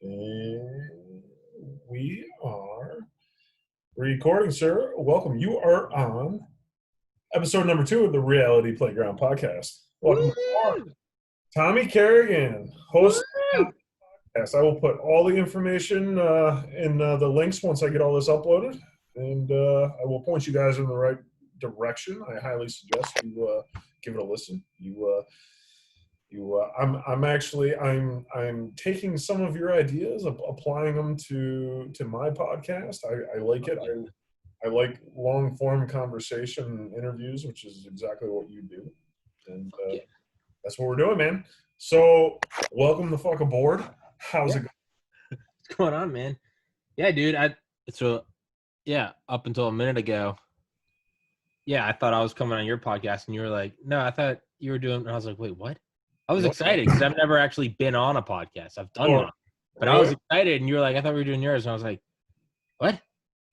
And we are recording, sir. Welcome. You are on episode number 2 of the Reality Playground podcast. Welcome Woo! Tommy Carrigan, Woo! host of the podcast. I will put all the information in the links once I get all this uploaded, and I will point you guys in the right direction. I highly suggest you give it a listen. I'm taking some of your ideas, applying them to my podcast. I like it. I like long form conversation and interviews, which is exactly what you do, and that's what we're doing, man. So, welcome the fuck aboard. How's it going? What's going on, man? Yeah, dude. Up until a minute ago, I thought I was coming on your podcast, and you were like, "No, I thought you were doing." And I was like, "Wait, what?" I was excited because I've never actually been on a podcast. I've done one, but really? I was excited, and you were like, "I thought we were doing yours," and I was like, "What?"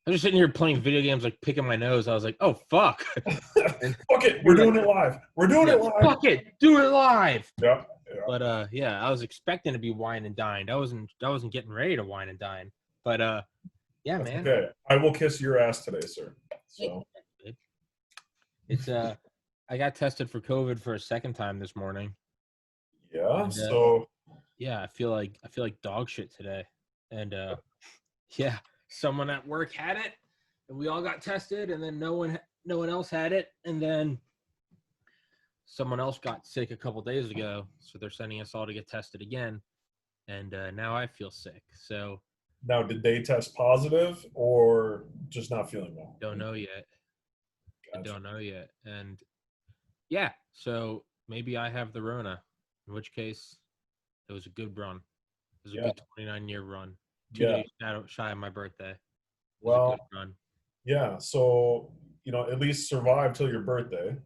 I'm just sitting here playing video games, like picking my nose. I was like, "Oh fuck!" Fuck it, we're doing it live. We're doing it live. Fuck it, do it live. Yeah. But I was expecting to be wine and dined. I wasn't getting ready to wine and dine. But That's man. Okay, I will kiss your ass today, sir. So it's I got tested for COVID for a second time this morning. Yeah. And, so I feel like dog shit today. And someone at work had it, and we all got tested, and then no one else had it, and then someone else got sick a couple days ago, so they're sending us all to get tested again, and now I feel sick. So now, did they test positive or just not feeling well? Don't know yet. Gotcha. I don't know yet, and so maybe I have the Rona, in which case it was a good run. It was a good 29-year run. 2 days shy of my birthday. Well, run. Yeah, so at least survive till your birthday.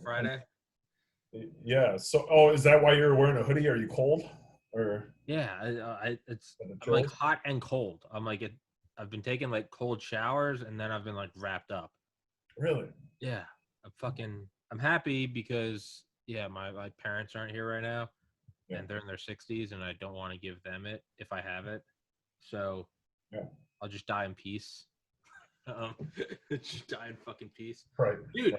Friday. Yeah. So, is that why you're wearing a hoodie? Are you cold? Or I'm like hot and cold. I've been taking like cold showers, and then I've been like wrapped up. Really? Yeah. I'm happy because my parents aren't here right now, and they're in their 60s, and I don't want to give them it if I have it. So I'll just die in peace. Just die in fucking peace. Right. Dude,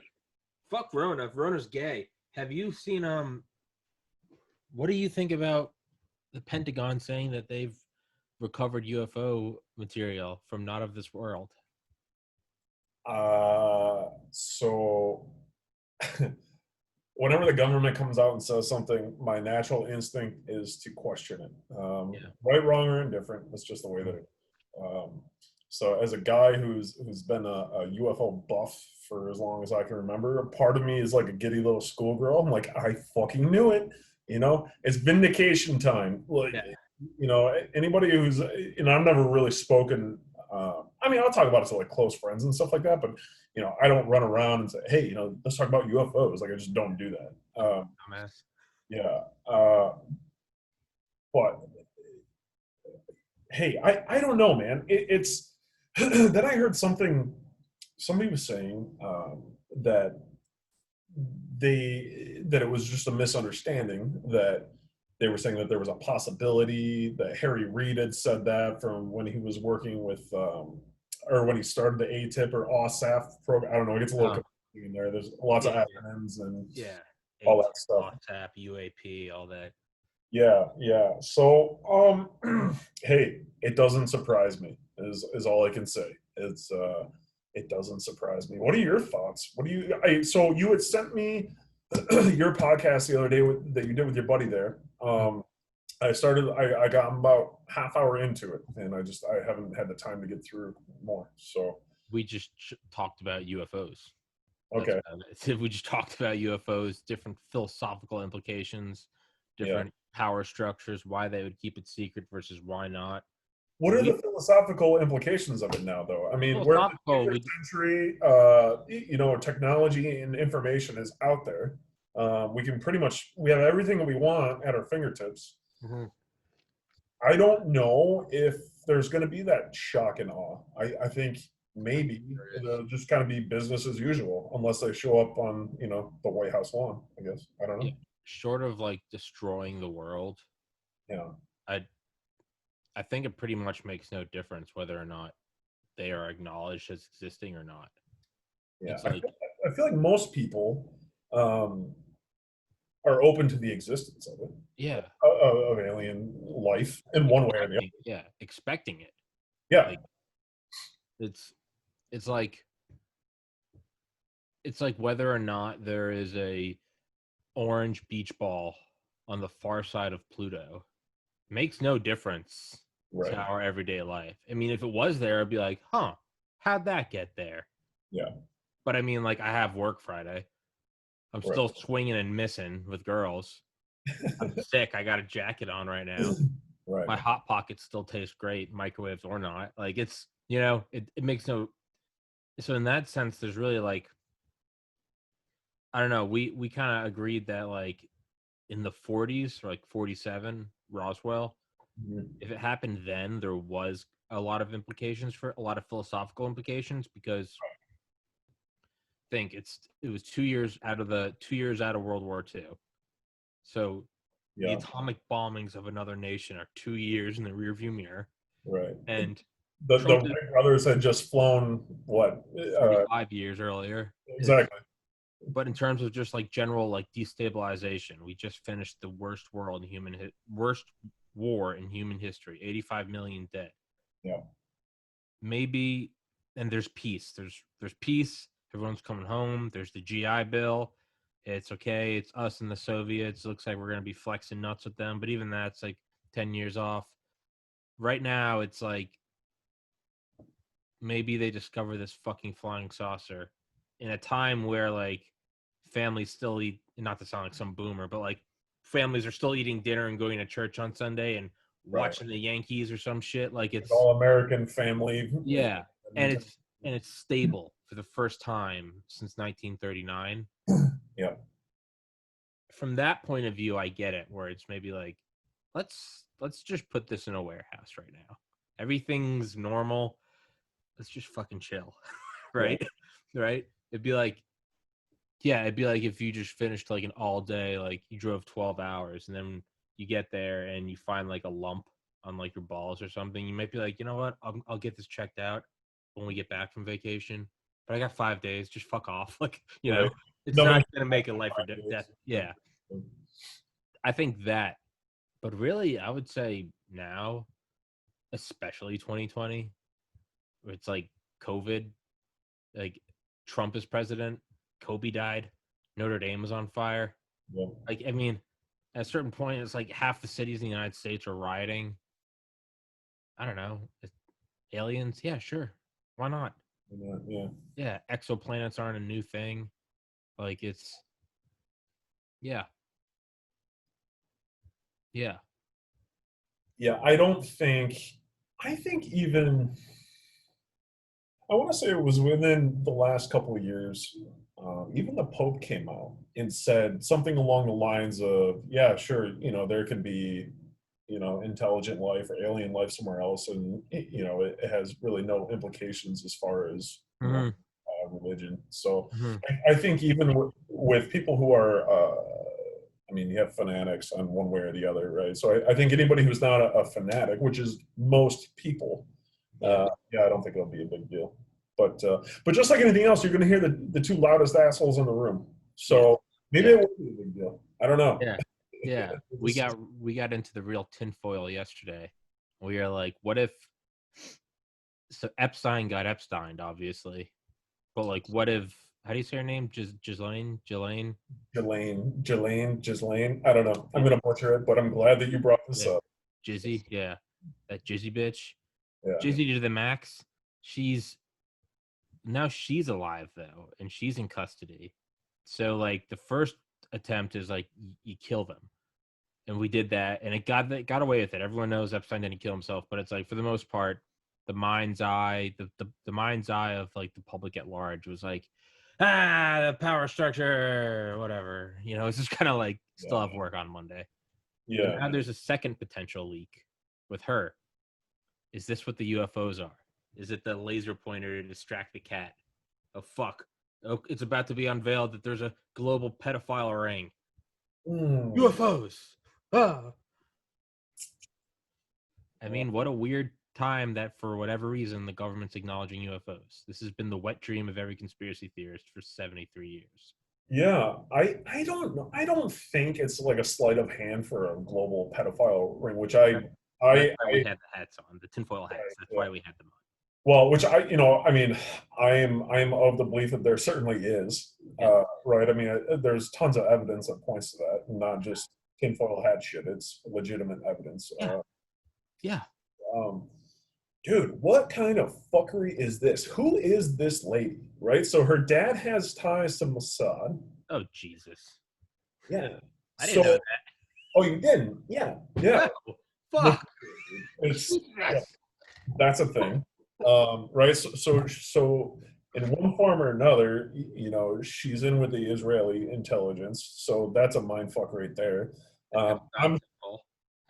fuck Rona. Rona's gay. Have you seen what do you think about the Pentagon saying that they've recovered UFO material from not of this world? So whenever the government comes out and says something, my natural instinct is to question it. Right, wrong, or indifferent. That's just the way that it is. So as a guy who's been a UFO buff for as long as I can remember, part of me is like a giddy little schoolgirl. I'm like, I fucking knew it. It's vindication time. Like, anybody who's, I've never really spoken. I'll talk about it to like close friends and stuff like that, but I don't run around and say, hey, let's talk about UFOs. Like, I just don't do that. Yeah. But hey, I don't know, man. It's then I heard somebody was saying that it was just a misunderstanding, that they were saying that there was a possibility that Harry Reid had said that from when he was working with or when he started the ATIP or OSAF program. I don't know. It gets a little confusing in there. There's lots of acronyms and all that stuff. OSAF, UAP, all that. Yeah. So, hey, it doesn't surprise me. Is all I can say. It doesn't surprise me. What are your thoughts? So you had sent me your podcast the other day that you did with your buddy there. I got about half hour into it, and I haven't had the time to get through more. So we just talked about UFOs. Okay. We just talked about UFOs, different philosophical implications, different power structures, why they would keep it secret versus why not. What are the philosophical implications of it now, though? I mean, we're in the century, technology and information is out there. We have everything that we want at our fingertips. Mm-hmm. I don't know if there's going to be that shock and awe. I think maybe it'll just kind of be business as usual, unless they show up on, the White House lawn, I guess. I don't know. Yeah. Short of like destroying the world. Yeah. I think it pretty much makes no difference whether or not they are acknowledged as existing or not. Yeah, It's like, I feel like most people are open to the existence of it, yeah, of alien life in one way or the other. yeah, expecting it. Yeah, Like it's it's like it's like whether or not there is a orange beach ball on the far side of Pluto makes no difference right. to our everyday life. I mean, if it was there, I'd be like, huh, how'd that get there? Yeah, But I mean, like, I have work Friday. I'm right. still swinging and missing with girls. I'm sick. I got a jacket on right now. Right. My Hot Pockets still taste great, microwaves or not. Like, it's, you know, it makes no. So in that sense, there's really like, I don't know. We kind of agreed that like in the 40s, or like 47, Roswell, Mhm. if it happened then, there was a lot of implications for a lot of philosophical implications because think it was 2 years out of 2 years out of World War II. So the Yeah, atomic bombings of another nation are 2 years in the rearview mirror. right. And The Trump is Wright brothers had just flown what? 45 years earlier. Exactly. But in terms of just like general like destabilization, we just finished the worst worst war in human history. 85 million dead. Yeah. Maybe, and there's peace. There's peace. Everyone's coming home. There's the GI Bill. It's okay. It's us and the Soviets. Looks like we're gonna be flexing nuts with them, but even that's like 10 years off. Right now, it's like maybe they discover this fucking flying saucer in a time where like families still eat, not to sound like some boomer, but like families are still eating dinner and going to church on Sunday and Right. watching the Yankees or some shit. Like it's All American family. yeah, and it's stable for the first time since 1939. Yeah. From that point of view, I get it. Where it's maybe like, let's just put this in a warehouse right now. Everything's normal. Let's just fucking chill, Yeah. right? Right? It'd be like, yeah, it'd be like if you just finished like an all day, like you drove 12 hours, and then you get there and you find like a lump on like your balls or something. You might be like, you know what? I'll get this checked out when we get back from vacation. But I got 5 days. Just fuck off. Like, you know, Right. it's Nobody. not gonna make a life or death. Yeah, I think that. But really, I would say now, especially 2020, where it's like COVID, like Trump is president, Kobe died, Notre Dame was on fire. Yeah. Like, I mean, at a certain point, it's like half the cities in the United States are rioting. I don't know. Aliens? Yeah, sure. Why not? Yeah. Yeah, exoplanets aren't a new thing. Like, it's, yeah, yeah. Yeah. I think even, I want to say it was within the last couple of years, even the Pope came out and said something along the lines of, yeah, sure, there could be, intelligent life or alien life somewhere else. And, it has really no implications as far as, Mm-hmm. religion. So Mm-hmm. I think even with people who are, I mean, you have fanatics on one way or the other, right? So I think anybody who's not a fanatic, which is most people, Yeah. yeah, I don't think it'll be a big deal. But just like anything else, you're going to hear the two loudest assholes in the room. So maybe Yeah. it will be a big deal. I don't know. Yeah. Yeah. We got into the real tinfoil yesterday. We are like, what if, so Epstein got Epsteined, obviously. But like, what if, how do you say her name? Ghislaine? Ghislaine. I don't know. I'm going to butcher it, but I'm glad that you brought this Yeah. up. Jizzy, yeah. That Jizzy bitch. Yeah. Jizzy to the max. She's alive though, and she's in custody. So like the first attempt is like you kill them. And we did that, and it got away with it. Everyone knows Epstein didn't kill himself, but it's like for the most part, the mind's eye, the mind's eye of like the public at large was like, the power structure, whatever. It's just kind of like still have work on Monday. But Yeah. now there's a second potential leak with her. Is this what the UFOs are? Is it the laser pointer to distract the cat? Oh fuck! Oh, it's about to be unveiled that there's a global pedophile ring. Mm. UFOs. Ah. I mean, what a weird time that for whatever reason the government's acknowledging UFOs. This has been the wet dream of every conspiracy theorist for 73 years. Yeah, I don't know. I don't think it's like a sleight of hand for a global pedophile ring, which That's why we I had the hats on, the tinfoil hats. That's yeah. why we had them on. Well, which I mean, I am of the belief that there certainly is, Yeah. right? I mean, there's tons of evidence that points to that, not just tinfoil hat shit. It's legitimate evidence. Yeah. Yeah. Um, dude, what kind of fuckery is this? Who is this lady, right? So her dad has ties to Mossad. Oh, Jesus. Yeah. I didn't know that. Oh, you didn't? Yeah. Yeah. No. Fuck. It's, yeah, that's a thing. Right. So in one form or another, she's in with the Israeli intelligence. So that's a mind fuck right there. I'm,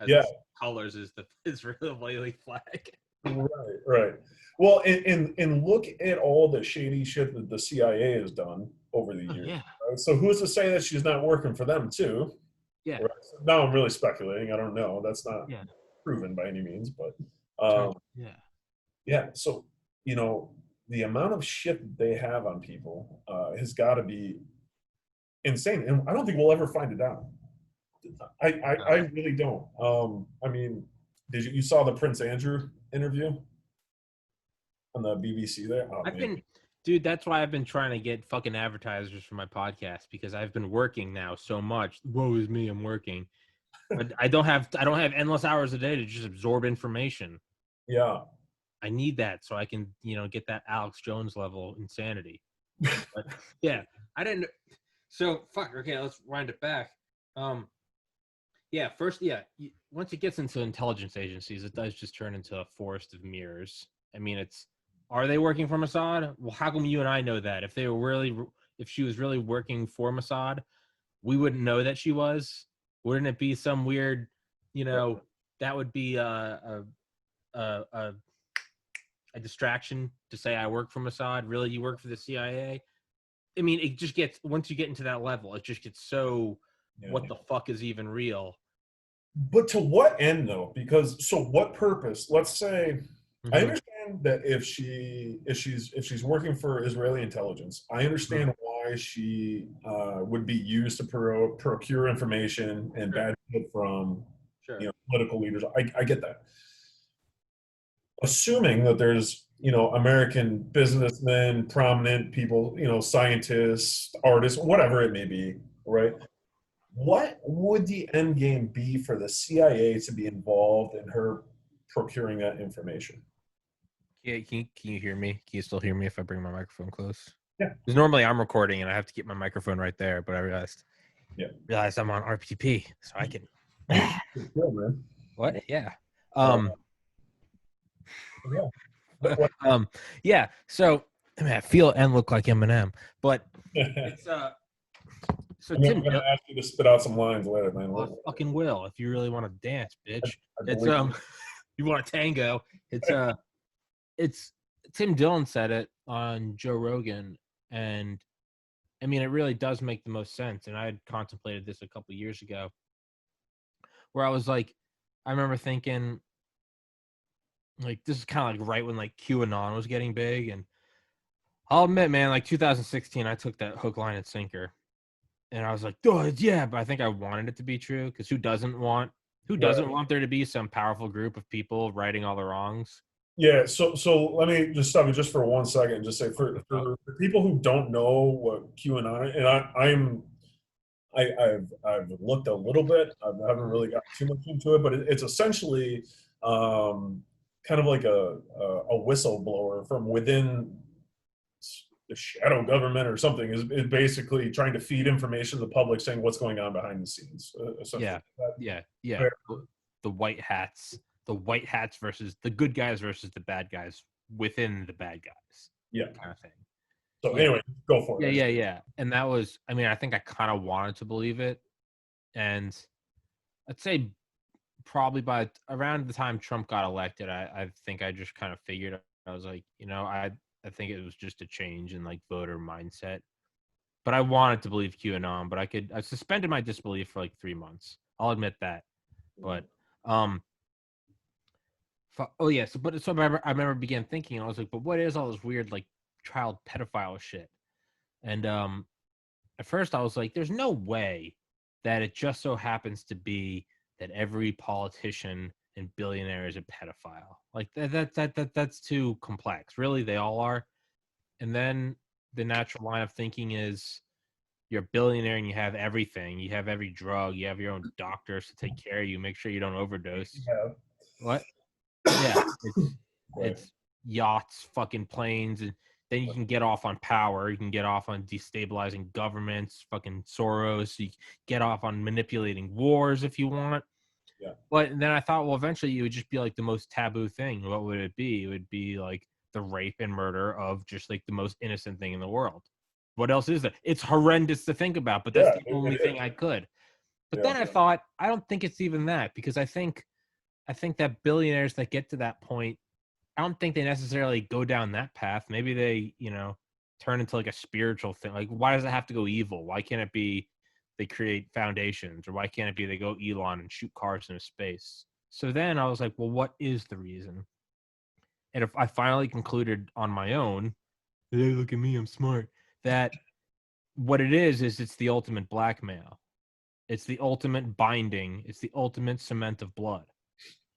yeah. Colors is the Israeli flag. Right. Well, and look at all the shady shit that the CIA has done over the years. Yeah. Right? So who's to say that she's not working for them too? Yeah. Right? So now I'm really speculating. I don't know. That's not proven by any means, but yeah. So the amount of shit that they have on people has got to be insane, and I don't think we'll ever find it out. I really don't. I mean, you saw the Prince Andrew interview on the BBC there? Oh, dude, that's why I've been trying to get fucking advertisers for my podcast, because I've been working now so much. Woe is me, I'm working. But I don't have endless hours a day to just absorb information. Yeah. I need that so I can, get that Alex Jones level insanity. But yeah, I didn't. So fuck. Okay, let's wind it back. First, once it gets into intelligence agencies, it does just turn into a forest of mirrors. I mean, are they working for Mossad? Well, how come you and I know that? If she was really working for Mossad, we wouldn't know that she was. Wouldn't it be some weird, that would be a distraction to say I work for Mossad? Really, you work for the CIA? I mean, it just gets, once you get into that level, it just gets so, what the fuck is even real? But to what end though? Because so what purpose? Let's say, I understand that if she's working for Israeli intelligence, I understand why she would be used to procure information and bad shit from political leaders. I get that. Assuming that there's American businessmen, prominent people, scientists, artists, whatever it may be, right? What would the end game be for the CIA to be involved in her procuring that information? Yeah, can you hear me? Can you still hear me if I bring my microphone close? Yeah. Because normally I'm recording and I have to keep my microphone right there, but I realized I'm on RPP, so I can. Cool, man. What? Yeah. So I mean, I feel and look like Eminem, but it's So I'm going to ask you to spit out some lines later, man. I fucking will if you really want to dance, bitch. It's you want to tango? It's Tim Dillon said it on Joe Rogan, and I mean it really does make the most sense. And I had contemplated this a couple years ago, where I was like, I remember thinking, like, this is kind of like right when like QAnon was getting big, and I'll admit, man, like 2016, I took that hook, line, and sinker. And I was like, oh, yeah, but I think I wanted it to be true, because who doesn't want there to be some powerful group of people righting all the wrongs? Yeah, so let me just stop you just for 1 second and just say for people who don't know what QAnon, and I've looked a little bit. I haven't really got too much into it, but it's essentially kind of like a whistleblower from within the shadow government or something is basically trying to feed information to the public saying what's going on behind the scenes. Yeah. The white hats versus the good guys versus the bad guys within the bad guys. Yeah. Kind of thing. So anyway, go for it. Yeah. And that was, I mean, I think I kind of wanted to believe it. And I'd say probably by around the time Trump got elected, I think I just kind of figured, I was like, I think it was just a change in like voter mindset. But I wanted to believe QAnon, but I suspended my disbelief for like 3 months. I'll admit that. But Oh yeah, so I remember began thinking, I was like, but what is all this weird like child pedophile shit? And at first I was like, there's no way that it just so happens to be that every politician and billionaire is a pedophile. Like that's too complex. Really, they all are. And then the natural line of thinking is you're a billionaire and you have everything. You have every drug. You have your own doctors to take care of you, make sure you don't overdose. Yeah. What? Yeah, Right. it's yachts, fucking planes, and then you can get off on power. You can get off on destabilizing governments, fucking Soros. You get off on manipulating wars if you want. Yeah. But then I thought, well, eventually it would just be like the most taboo thing. What would it be? It would be like the rape and murder of just like the most innocent thing in the world. What else is there? It's horrendous to think about, but that's Yeah, the only it thing is. I could. But Yeah. then I thought, I don't think it's even that, because I think that billionaires that get to that point, I don't think they necessarily go down that path. Maybe they, turn into like a spiritual thing. Like, why does it have to go evil? Why can't it be they create foundations, or why can't it be they go Elon and shoot cars into space? So then I was like, well, what is the reason? And if I finally concluded on my own, hey, look at me, I'm smart, that what it is it's the ultimate blackmail. It's the ultimate binding. It's the ultimate cement of blood.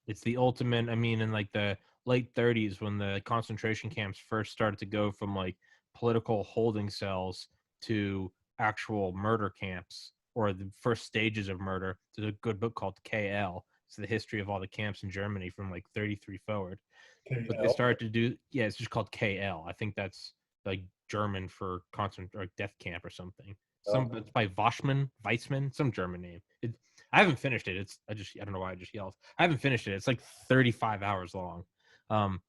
It's the ultimate. I mean, in like the late 30s, when the concentration camps first started to go from like political holding cells to actual murder camps, or the first stages of murder. There's a good book called KL. It's the history of all the camps in Germany from like 33 forward. But they KL. started to do, yeah, it's just called KL. I think that's like German for concentration or death camp or something. It's by Weissman, some German name. I haven't finished it. I don't know why I just yelled. I haven't finished it. It's like 35 hours long. Um,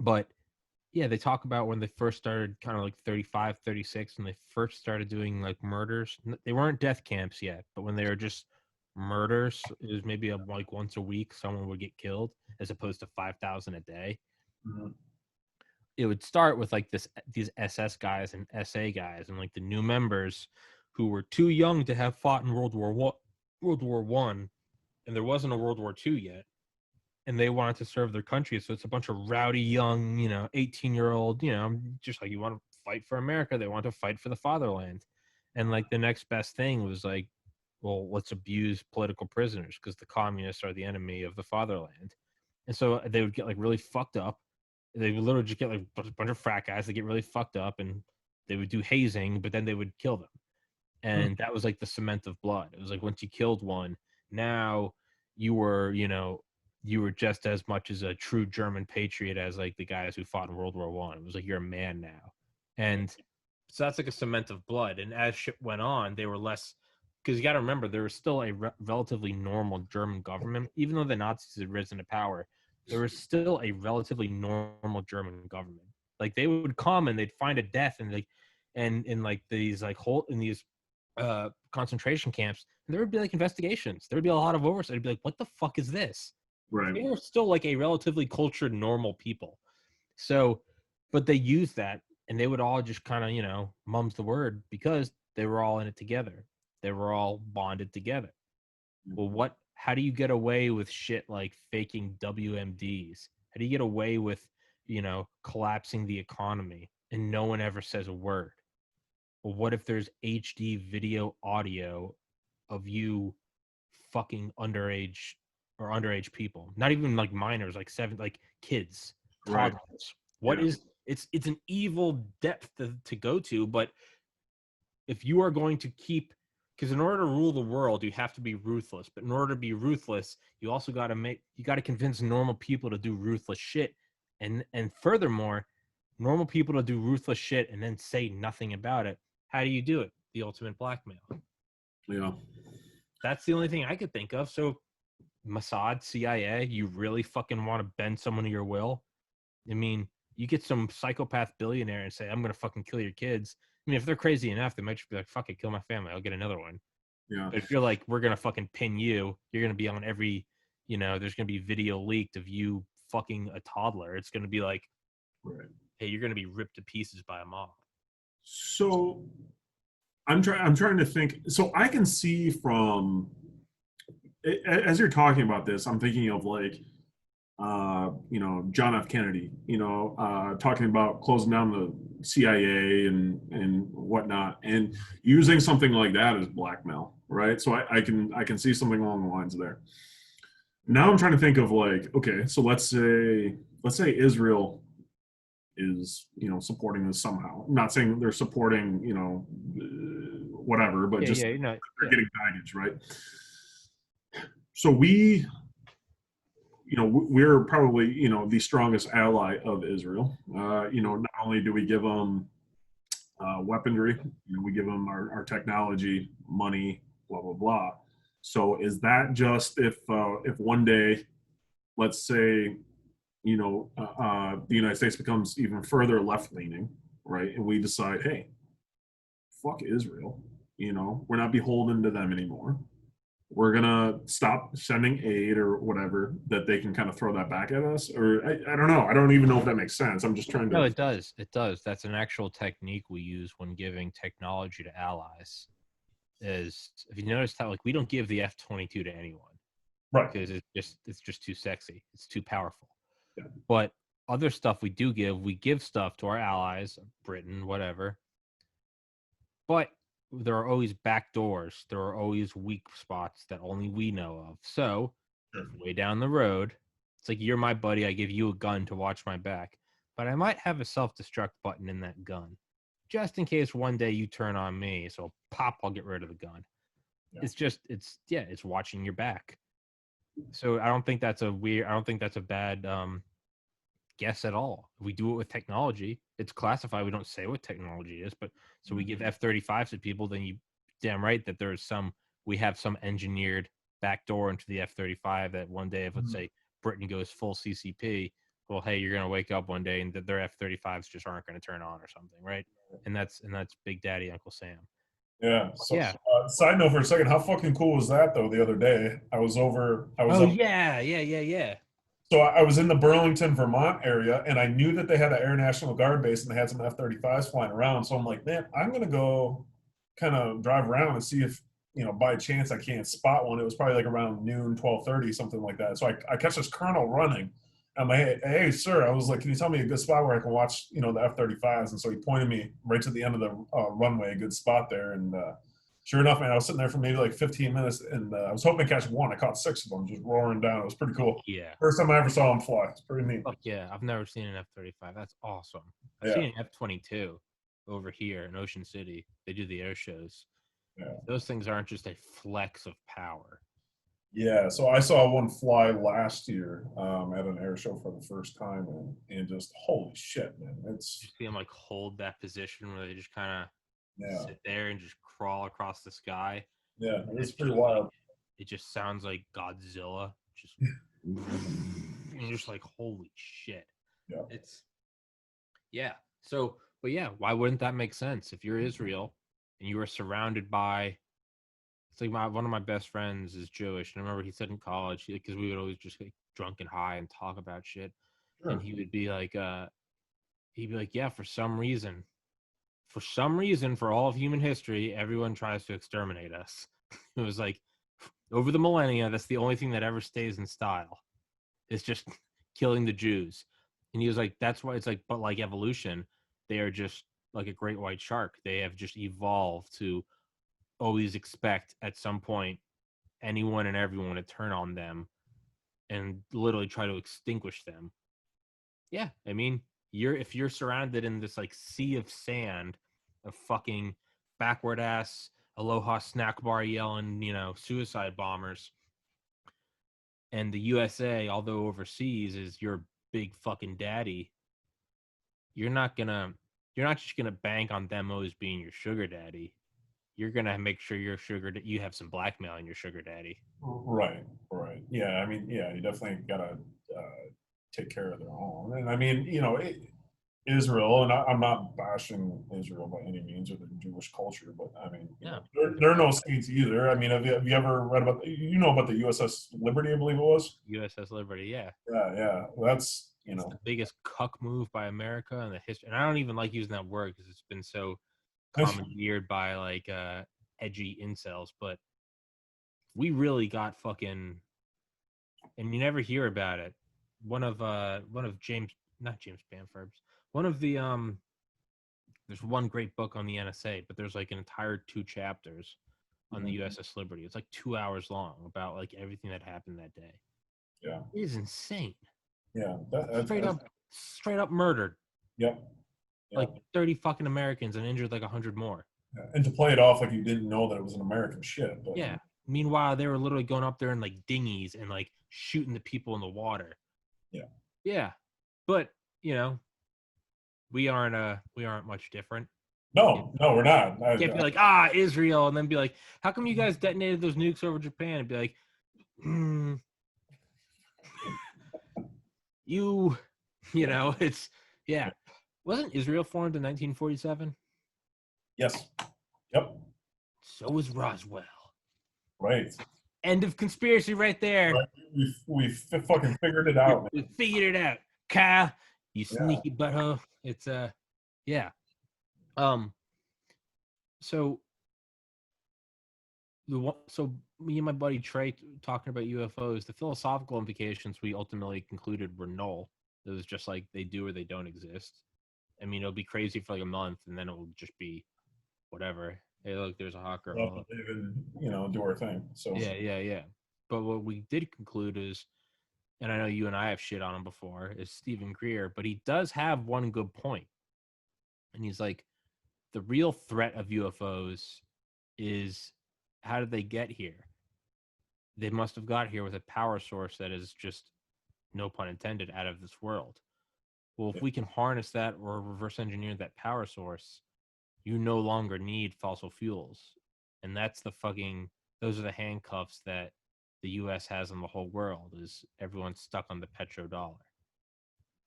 but yeah, they talk about when they first started, kind of like 35, 36, and they first started doing like murders. They weren't death camps yet, but when they were just murders, it was maybe like once a week someone would get killed, as opposed to 5,000 a day. Mhm. It would start with like these SS guys and SA guys and like the new members who were too young to have fought in World War I, and there wasn't a World War II yet, and they wanted to serve their country. So it's a bunch of rowdy young, 18-year-old, just like you want to fight for America. They want to fight for the fatherland. And like the next best thing was like, well, let's abuse political prisoners because the communists are the enemy of the fatherland. And so they would get like really fucked up. They would literally just get like a bunch of frat guys that get really fucked up, and they would do hazing, but then they would kill them. And that was like the cement of blood. It was like once you killed one, now you were, you were just as much as a true German patriot as like the guys who fought in World War I. It was like you're a man now. And so that's like a cement of blood. And as shit went on, they were less, because you got to remember, there was still a relatively normal German government. Even though the Nazis had risen to power, there was still a relatively normal German government. Like they would come and they'd find a death, and like, and in like these like in these concentration camps, and there would be like investigations. There would be a lot of oversight. It'd be like, what the fuck is this? Right. They were still like a relatively cultured, normal people. So, but they used that, and they would all just kind of, mum's the word, because they were all in it together. They were all bonded together. Well, how do you get away with shit like faking WMDs? How do you get away with, collapsing the economy and no one ever says a word? Well, what if there's HD video audio of you fucking underage people? Not even like minors, like like kids, Right. toddlers. Yeah. It's an evil depth to go to, but if you are going to keep, because in order to rule the world, you have to be ruthless. But in order to be ruthless, you also got to convince normal people to do ruthless shit, and furthermore, normal people to do ruthless shit and then say nothing about it. How do you do it? The ultimate blackmail. Yeah. That's the only thing I could think of. So Mossad, CIA, you really fucking want to bend someone to your will? I mean, you get some psychopath billionaire and say, I'm going to fucking kill your kids. I mean, if they're crazy enough, they might just be like, fuck it, kill my family. I'll get another one. Yeah. But if you're like, we're going to fucking pin you, you're going to be on every, there's going to be video leaked of you fucking a toddler. It's going to be like, Right. hey, you're going to be ripped to pieces by a mob. So I'm trying to think. So I can see from as you're talking about this, I'm thinking of like John F. Kennedy, talking about closing down the CIA and whatnot, and using something like that as blackmail, right? So I can see something along the lines there. Now I'm trying to think of like, okay, so let's say Israel is supporting this somehow. I'm not saying they're supporting whatever, but Yeah, just yeah, they're getting baggage, right? So we're probably the strongest ally of Israel. Not only do we give them weaponry, we give them our technology, money, blah blah blah. So is that just if one day, let's say, the United States becomes even further left leaning, right, and we decide, hey, fuck Israel, we're not beholden to them anymore. We're gonna stop sending aid or whatever, that they can kind of throw that back at us, or I don't know. I don't even know if that makes sense. I'm just trying No, to. it does. It does. That's an actual technique we use when giving technology to allies. Is if you notice how like we don't give the F-22 to anyone Right. because it's just too sexy. It's too powerful. Yeah. But other stuff we do give, we give stuff to our allies, Britain, whatever. But there are always back doors. There are always weak spots that only we know of. So Sure. way down the road, it's like you're my buddy. I give you a gun to watch my back, but I might have a self-destruct button in that gun, just in case one day you turn on me. So pop, I'll get rid of the gun. Yeah. It's watching your back. So I don't think that's a weird. I don't think that's a bad guess at all. If we do it with technology, it's classified. We don't say what technology is, but so we give F-35s to people, then you damn right that we have some engineered backdoor into the F-35 that one day, if let's say Britain goes full CCP, well, hey, you're going to wake up one day and their F-35s just aren't going to turn on or something, right? And that's Big Daddy Uncle Sam. Yeah. So, Yeah. side note for a second, how fucking cool was that though? The other day, I was Oh up. yeah. So I was in the Burlington, Vermont area, and I knew that they had an Air National Guard base and they had some F-35s flying around. So I'm like, man, I'm gonna go kind of drive around and see if by chance I can't spot one. It was probably like around noon, 12:30, something like that. So I catch this colonel running. I'm like, hey, sir, I was like, can you tell me a good spot where I can watch the F-35s? And so he pointed me right to the end of the runway, a good spot there, and sure enough, man, I was sitting there for maybe like 15 minutes, and I was hoping to catch one. I caught six of them just roaring down. It was pretty cool. Yeah. First time I ever saw them fly. It's pretty neat. Fuck yeah. I've never seen an F-35. That's awesome. I've Yeah. seen an F-22 over here in Ocean City. They do the air shows. Yeah. Those things aren't just a flex of power. Yeah. So I saw one fly last year at an air show for the first time, and just holy shit, man! It's You see them like hold that position where they just kind of yeah, sit there and just crawl across the sky. yeah. And It's it's pretty just like, wild. it just sounds like Godzilla. Just and you're just like, holy shit. Yeah. It's yeah. So, but yeah, why wouldn't that make sense if you're Israel and you are surrounded by? It's like one of my best friends is Jewish, and I remember he said in college because we would always just get drunk and high and talk about shit, and Sure. he'd be like, yeah, for some reason, for all of human history, everyone tries to exterminate us. It was like over the millennia, that's the only thing that ever stays in style. It's just killing the Jews. And he was like, that's why it's like, but like evolution, they are just like a great white shark. They have just evolved to always expect at some point anyone and everyone to turn on them and literally try to extinguish them. Yeah, I mean, if you're surrounded in this like sea of sand of fucking backward ass aloha snack bar yelling, suicide bombers, and the USA, although overseas, is your big fucking daddy, you're not just gonna bank on them always being your sugar daddy. You're gonna make sure you have some blackmail in your sugar daddy. Right. Right. Yeah. I mean, yeah. You definitely gotta take care of their own, and I mean, Israel, and I'm not bashing Israel by any means or the Jewish culture, but I mean, No, they're no saints either. I mean, have you ever read about about the USS Liberty? I believe it was. USS Liberty, yeah. Yeah, yeah. That's It's the biggest cuck move by America in the history. And I don't even like using that word because it's been so commandeered by like edgy incels. But we really got fucking, and you never hear about it. one of James, not James Bamford's, one of the there's one great book on the NSA, but there's like an entire 2 chapters on the USS Liberty. It's like 2 hours long about like everything that happened that day. Yeah, it is insane. Yeah, straight up murdered. Yep. Like 30 fucking Americans and injured like 100 more. And to play it off like you didn't know that it was an American ship. But, yeah. Meanwhile, they were literally going up there in like dinghies and like shooting the people in the water. Yeah. Yeah. But, you know, we aren't much different. No, we're not. You can't be like, Israel, and then be like, how come you guys detonated those nukes over Japan? And be like, you know, it's, yeah. Wasn't Israel formed in 1947? Yes. Yep. So was Roswell. Right. End of conspiracy right there. Right. We fucking figured it out. We figured it out. Kyle, you sneaky butthole. It's, yeah. So me and my buddy Trey talking about UFOs, the philosophical implications we ultimately concluded were null. It was just like they do or they don't exist. I mean, it'll be crazy for like a month, and then it will just be whatever. Hey, look, there's a hot girl. Well, even, do our thing. So yeah. But what we did conclude is, and I know you and I have shit on him before, is Stephen Greer, but he does have one good point. And he's like, the real threat of UFOs is, how did they get here? They must have got here with a power source that is just, no pun intended, out of this world. Well, if we can harness that or reverse engineer that power source, you no longer need fossil fuels. And that's those are the handcuffs that the U.S. has on the whole world, is everyone's stuck on the petrodollar.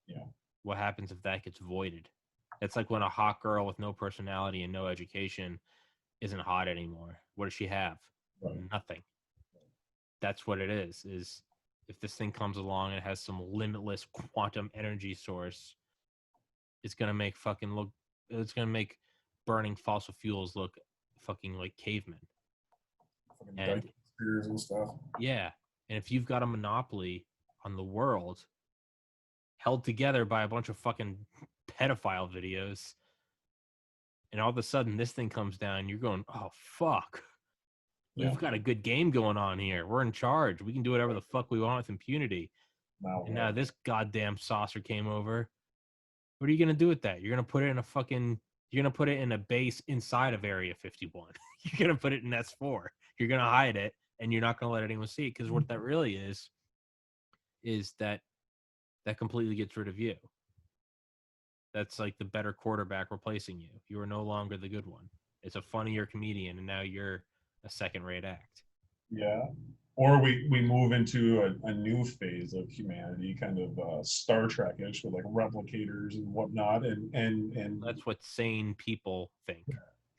Yeah. What happens if that gets voided? It's like when a hot girl with no personality and no education isn't hot anymore. What does she have? Right. Nothing. That's what it is if this thing comes along and has some limitless quantum energy source, it's going to make burning fossil fuels look fucking like cavemen. And spears and stuff. Yeah. And if you've got a monopoly on the world held together by a bunch of fucking pedophile videos, and all of a sudden this thing comes down, you're going, oh, fuck. We've got a good game going on here. We're in charge. We can do whatever the fuck we want with impunity. Now this goddamn saucer came over. What are you going to do with that? You're going to put it in a base inside of Area 51. You're going to put it in S4. You're going to hide it, and you're not going to let anyone see it, because what that really is that completely gets rid of you. That's like the better quarterback replacing you. You are no longer the good one. It's a funnier comedian, and now you're a second-rate act. Yeah. Or we move into a new phase of humanity, kind of Star Trek-ish, with like replicators and whatnot, and that's what sane people think.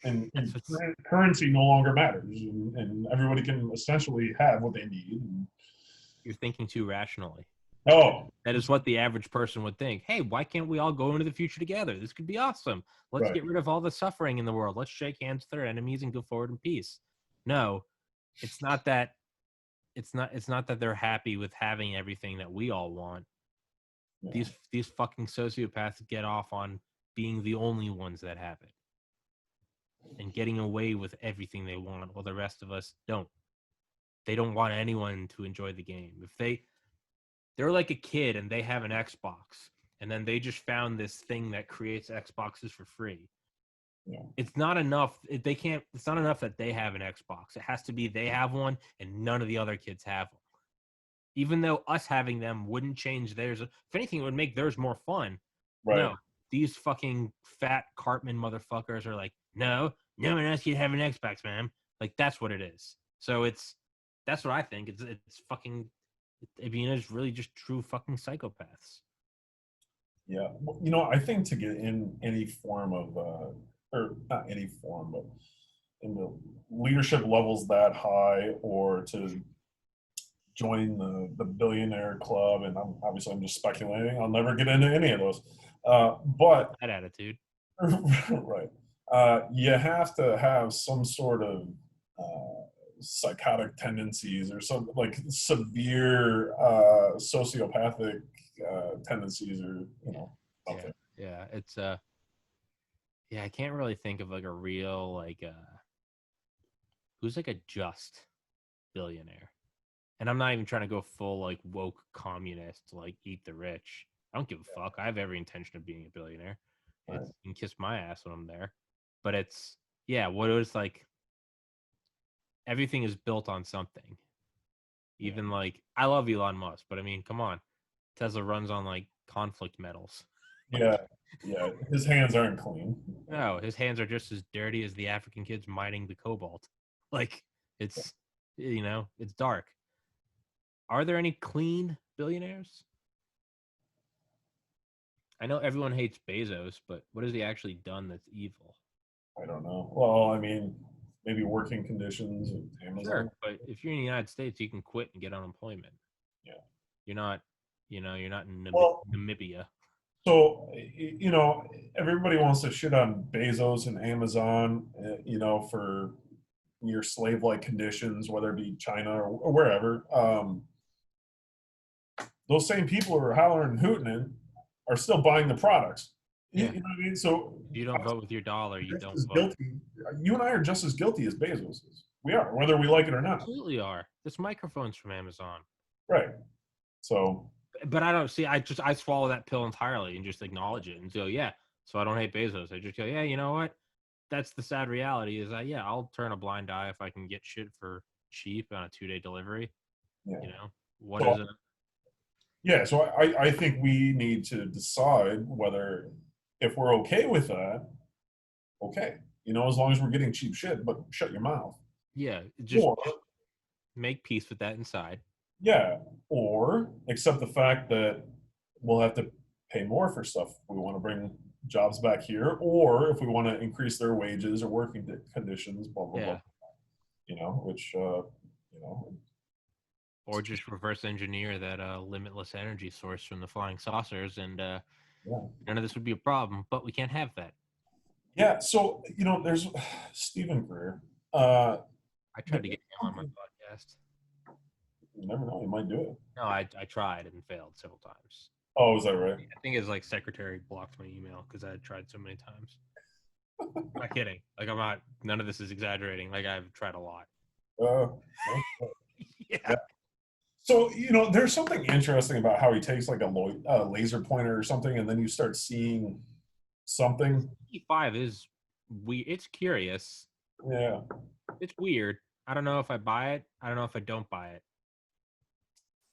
And currency no longer matters, and everybody can essentially have what they need. You're thinking too rationally. Oh, that is what the average person would think. Hey, why can't we all go into the future together? This could be awesome. Let's get rid of all the suffering in the world. Let's shake hands with our enemies and go forward in peace. No, it's not that. It's not that they're happy with having everything that we all want. Yeah. These fucking sociopaths get off on being the only ones that have it and getting away with everything they want, while the rest of us don't. They don't want anyone to enjoy the game. If they're like a kid and they have an Xbox, and then they just found this thing that creates Xboxes for free. Yeah. It's not enough. It's not enough that they have an Xbox. It has to be they have one and none of the other kids have one. Even though us having them wouldn't change theirs. If anything, it would make theirs more fun. Right. No, these fucking fat Cartman motherfuckers are like, no one else can have an Xbox, man. Like, that's what it is. So that's what I think. It's fucking, I mean, it's really just true fucking psychopaths. Yeah. I think to get in any form of, or not any form, but in the leadership levels that high, or to join the billionaire club, and I'm just speculating. I'll never get into any of those. But that attitude, right? You have to have some sort of psychotic tendencies, or some like severe sociopathic tendencies or something. Yeah. It's yeah, I can't really think of like a real like who's like a just billionaire. And I'm not even trying to go full like woke communist, like eat the rich. I don't give a fuck. I have every intention of being a billionaire. Right. It's you can kiss my ass when I'm there. But it's what it was like everything is built on something. Even like I love Elon Musk, but I mean, come on. Tesla runs on like conflict metals. Yeah, yeah. His hands aren't clean. No, his hands are just as dirty as the African kids mining the cobalt. Like it's it's dark. Are there any clean billionaires? I know everyone hates Bezos, but what has he actually done that's evil? I don't know. Well, I mean, maybe working conditions at Amazon. Sure, but if you're in the United States, you can quit and get unemployment. Yeah. You're not, you're not in Namibia. So, everybody wants to shit on Bezos and Amazon, for near slave-like conditions, whether it be China or wherever. Those same people who are hollering and hooting are still buying the products. Yeah. You know what I mean? So if you don't vote with your dollar, you don't vote. Guilty. You and I are just as guilty as Bezos is. We are, whether we like it or not. Absolutely are. This microphone's from Amazon. Right. So. But I don't see. I swallow that pill entirely and just acknowledge it and go, yeah. So I don't hate Bezos. I just go, yeah. You know what? That's the sad reality. Is that I'll turn a blind eye if I can get shit for cheap on a 2-day delivery. Yeah. What is it? Yeah. So I think we need to decide whether if we're okay with that. Okay. As long as we're getting cheap shit, but shut your mouth. Yeah. Just make peace with that inside. Yeah, or accept the fact that we'll have to pay more for stuff. We want to bring jobs back here, or if we want to increase their wages or working conditions, blah blah blah. Which or just reverse engineer that limitless energy source from the flying saucers, and none of this would be a problem. But we can't have that. Yeah. So there's Stephen Greer. I tried to get him on my podcast. You never know. He might do it. No, I tried and failed several times. Oh, is that right? I think his secretary blocked my email because I had tried so many times. I'm not kidding. I'm not. None of this is exaggerating. I've tried a lot. Yeah. So there's something interesting about how he takes a laser pointer or something, and then you start seeing something. E5 is weird. It's curious. Yeah. It's weird. I don't know if I buy it. I don't know if I don't buy it.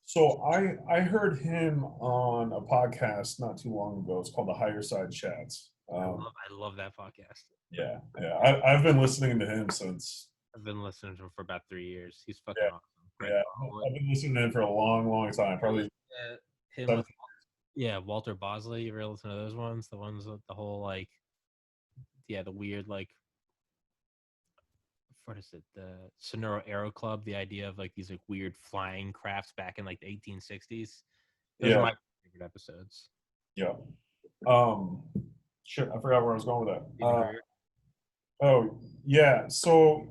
So I heard him on a podcast not too long ago. It's called the Higher Side Chats. I love that podcast. Yeah. I've been listening to him since. I've been listening to him for about 3 years. He's fucking awesome. Great. I've been listening to him for a long, long time. Probably. Him with, Walter Bosley. You ever listen to those ones? The ones with the whole the weird what is it? The Sonora Aero Club. The idea of these weird flying crafts back in the 1860s. Those are my favorite episodes. Yeah. Shit, I forgot where I was going with that. Oh yeah. So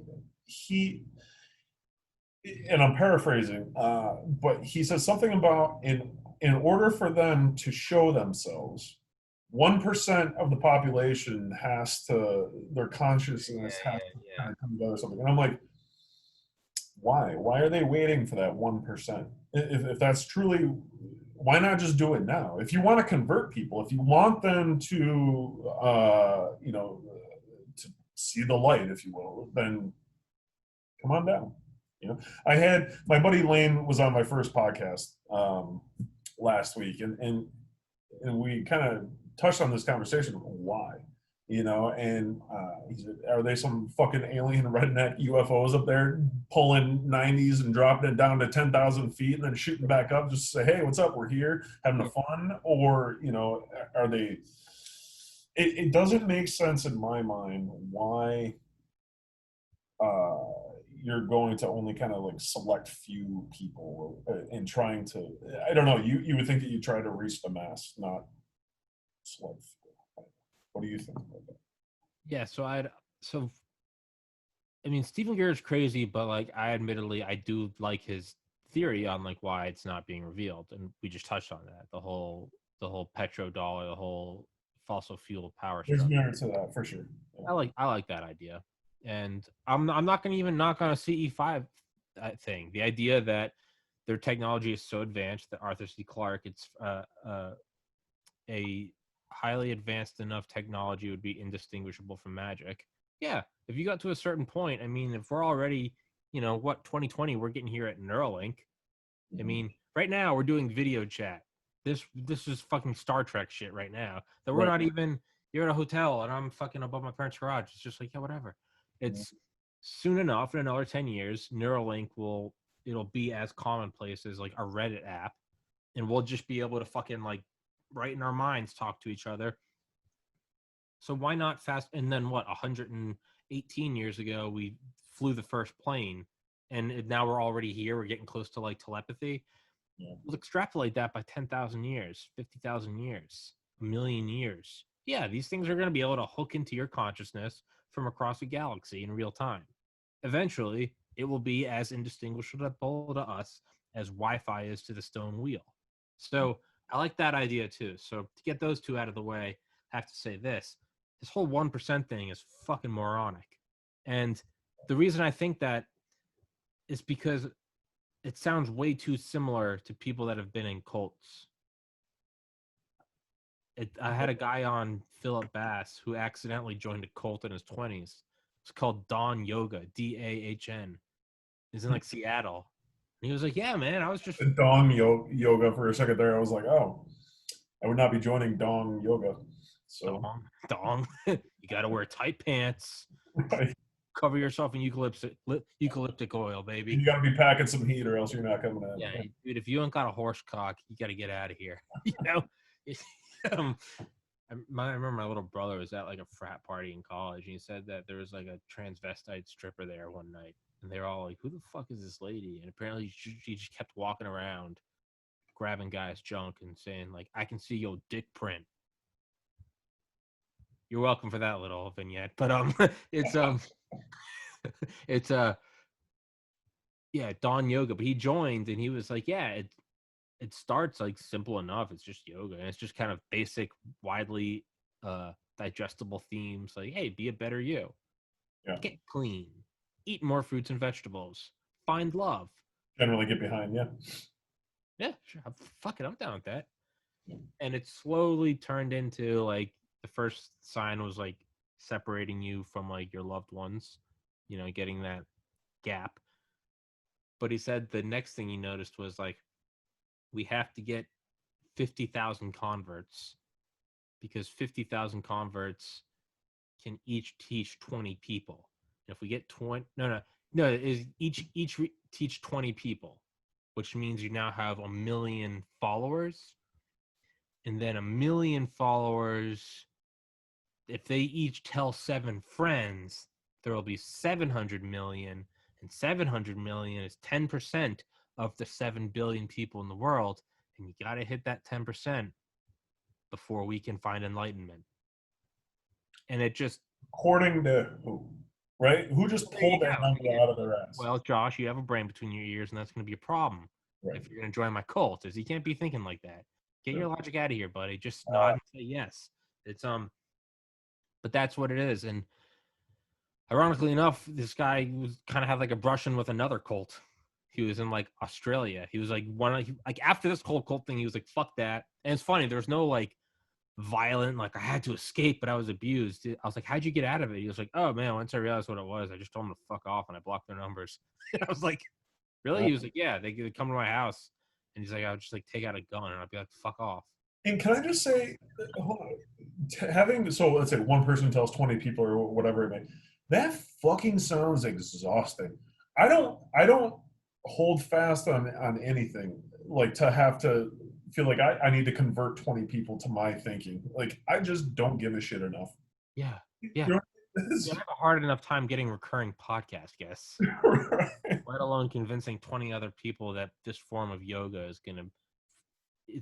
and I'm paraphrasing, but he says something about in order for them to show themselves, 1% of the population their consciousness has to kind of come together or something. And I'm like, why? Why are they waiting for that 1%? If that's truly, why not just do it now? If you want to convert people, if you want them to, to see the light, if you will, then come on down. I had my buddy Lane was on my first podcast last week, and we kind of touched on this conversation. Why? And he said, are they some fucking alien redneck UFOs up there pulling 90s and dropping it down to 10,000 feet and then shooting back up just to say, hey, what's up? We're here having fun. Or, are they, it doesn't make sense in my mind why you're going to only kind of select few people and trying to, I don't know, you would think that you try to reach the mass, not select few. What do you think about that? Yeah, I mean, Stephen Greer is crazy, but I admittedly, I do like his theory on like why it's not being revealed, and we just touched on that. The whole petrodollar, the whole fossil fuel power There's structure. merit to that for sure. Yeah. I like that idea, and I'm not going to even knock on a CE5 thing. The idea that their technology is so advanced that Arthur C. Clarke, it's a highly advanced enough technology would be indistinguishable from magic. Yeah, if you got to a certain point, I mean, if we're already, 2020, we're getting here at Neuralink. I mean, right now we're doing video chat. This is fucking Star Trek shit right now. That we're not even. You're at a hotel and I'm fucking above my parents' garage. It's just like, yeah, whatever. It's soon enough in another 10 years, Neuralink it'll be as commonplace as like a Reddit app, and we'll just be able to fucking like right in our minds talk to each other. So why not fast? And then what? 118 years ago, we flew the first plane, and now we're already here. We're getting close to like telepathy. Yeah. We'll extrapolate that by 10,000 years, 50,000 years, a million years. Yeah, these things are going to be able to hook into your consciousness from across a galaxy in real time. Eventually, it will be as indistinguishable to us as Wi-Fi is to the stone wheel. So I like that idea too. So to get those two out of the way, I have to say this whole 1% thing is fucking moronic. And the reason I think that is because it sounds way too similar to people that have been in cults. I had a guy on, Philip Bass, who accidentally joined a cult in his 20s. It's called Dawn Yoga, DAHN. He's in like Seattle. And he was like, yeah, man, I was just... Dawn Yoga for a second there. I was like, oh, I would not be joining Dawn Yoga. So Dong. You got to wear tight pants. Right. Cover yourself in eucalyptic oil, baby. You got to be packing some heat or else you're not coming in. Yeah, dude, if you ain't got a horse cock, you got to get out of here. I remember my little brother was at like a frat party in college, and he said that there was like a transvestite stripper there one night, and they were all like, who the fuck is this lady? And apparently she just kept walking around grabbing guys' junk and saying like, I can see your dick print. You're welcome for that little vignette, but it's Dawn Yoga. But he joined and he was like, yeah, it starts like simple enough. It's just yoga, and it's just kind of basic, widely digestible themes like, hey, be a better you, get clean, eat more fruits and vegetables, find love. Generally get behind, yeah, sure. Fuck it, I'm down with that. And it slowly turned into like, the first sign was like separating you from like your loved ones, getting that gap. But he said the next thing he noticed was like, we have to get 50,000 converts, because 50,000 converts can each teach 20 people. And if we get 20, is each teach 20 people, which means you now have 1 million followers. And then 1 million followers, if they each tell 7 friends, there will be 700 million, and 700 million is 10% of the 7 billion people in the world, and you got to hit that 10% before we can find enlightenment. And it just... According to who? Right? Who just pulled that number out of their ass? Well, Josh, you have a brain between your ears, and that's going to be a problem if you're going to join my cult, is you can't be thinking like that. Get your logic out of here, buddy. Just nod and say yes. It's but that's what it is. And ironically enough, this guy was kind of had like a brush-in with another cult. He was in like Australia. He was like after this whole cult thing, he was like, fuck that. And it's funny, there was no like violent, like I had to escape, but I was abused. I was like, how'd you get out of it? He was like, oh man, once I realized what it was, I just told them to fuck off and I blocked their numbers. I was like, really? He was like, yeah, they come to my house. And he's like, I'll just like take out a gun and I'll be like, fuck off. And can I just say, so let's say one person tells 20 people or whatever it may, that fucking sounds exhausting. I don't hold fast on anything, like to have to feel like I need to convert 20 people to my thinking. Like, I just don't give a shit enough. Yeah. You have a hard enough time getting recurring podcast guests, right. Let alone convincing 20 other people that this form of yoga is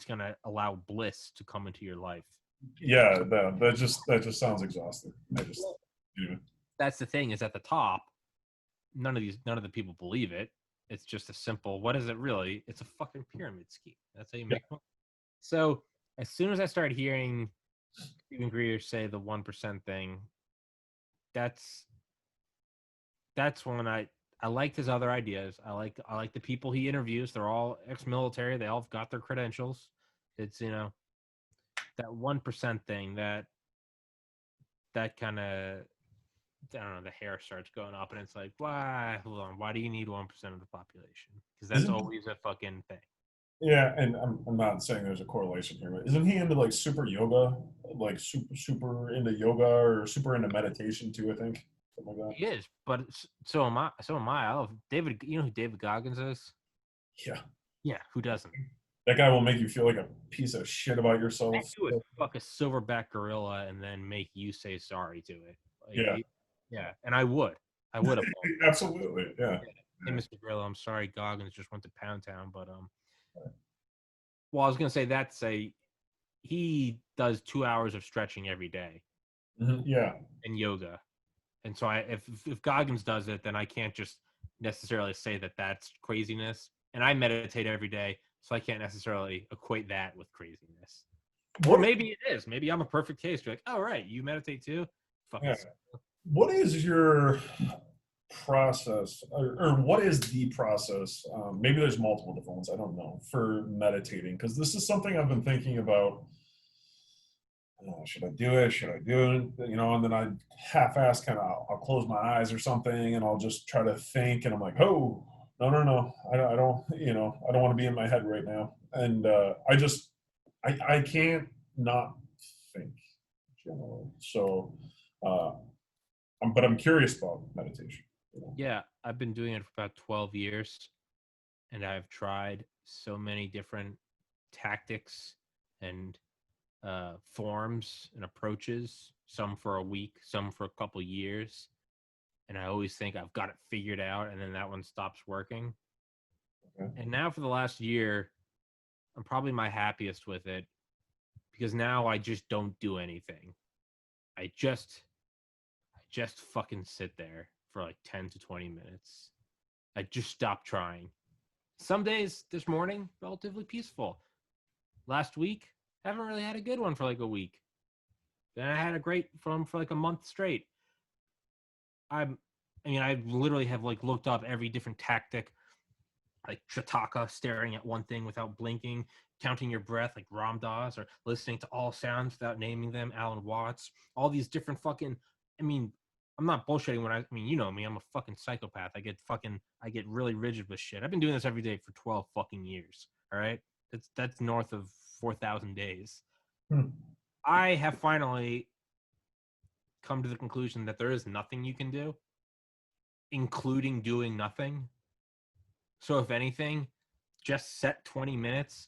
gonna allow bliss to come into your life. Yeah, that just sounds exhausting. That's the thing, is at the top, none of the people believe it. It's just a simple, what is it really? It's a fucking pyramid scheme. That's how you make money. So as soon as I started hearing Stephen Greer say the 1% thing, that's when I liked his other ideas. I like the people he interviews. They're all ex-military. They all got their credentials. It's, that 1% thing that kind of, I don't know, the hair starts going up, and it's like, why? Hold on, why do you need 1% of the population? Because that's always a fucking thing. Yeah, and I'm not saying there's a correlation here, but isn't he into like super yoga, like super into yoga or super into meditation too? I think something like that. He is, but so am I. So am I. I love David. You know who David Goggins is? Yeah, Yeah, who doesn't? that guy will make you feel like a piece of shit about That yourself. dude would fuck a silverback gorilla and then make you say sorry to it. Yeah, Yeah, and I would. I would have. absolutely. Yeah. Hey, Mr. Gorilla, I'm sorry Goggins just went to Pound Town, but well, I was gonna say that. Say he does 2 hours of stretching every day Yeah. and yoga, and so if Goggins does it, then I can't just necessarily say that that's craziness. And I meditate every day, so I can't necessarily equate that with craziness. Or maybe it is. Maybe I'm a perfect case. You're like, oh, right, you meditate too? Yeah. What is your process, or what is the process? Maybe there's multiple different ones. I don't know, for meditating, because this is something I've been thinking about. Should I do it? Should I do it? And then I half-ass kind of, I'll close my eyes or something, and I'll just try to think, and I'm like, oh, no, I don't, I don't want to be in my head right now, and I can't not think generally. So, but I'm curious about meditation. Yeah, I've been doing it for about 12 years, and I've tried so many different tactics and forms and approaches, some for a week, some for a couple years. And I always think I've got it figured out, and then that one stops working. Okay. And now for the last year, I'm probably my happiest with it, because now I just don't do anything. I just fucking sit there for like 10 to 20 minutes. I just stop trying. Some days, this morning, relatively peaceful. Last week, haven't really had a good one for like a week. Then I had a great one for like a month straight. I literally have like looked up every different tactic, like Shataka, staring at one thing without blinking, counting your breath like Ram Dass, or listening to all sounds without naming them, Alan Watts, all these different fucking, I'm not bullshitting when you know me, I'm a fucking psychopath. I get really rigid with shit. I've been doing this every day for 12 fucking years. All right. That's north of 4,000 days. I have finally come to the conclusion that there is nothing you can do, including doing nothing. So if anything, just set 20 minutes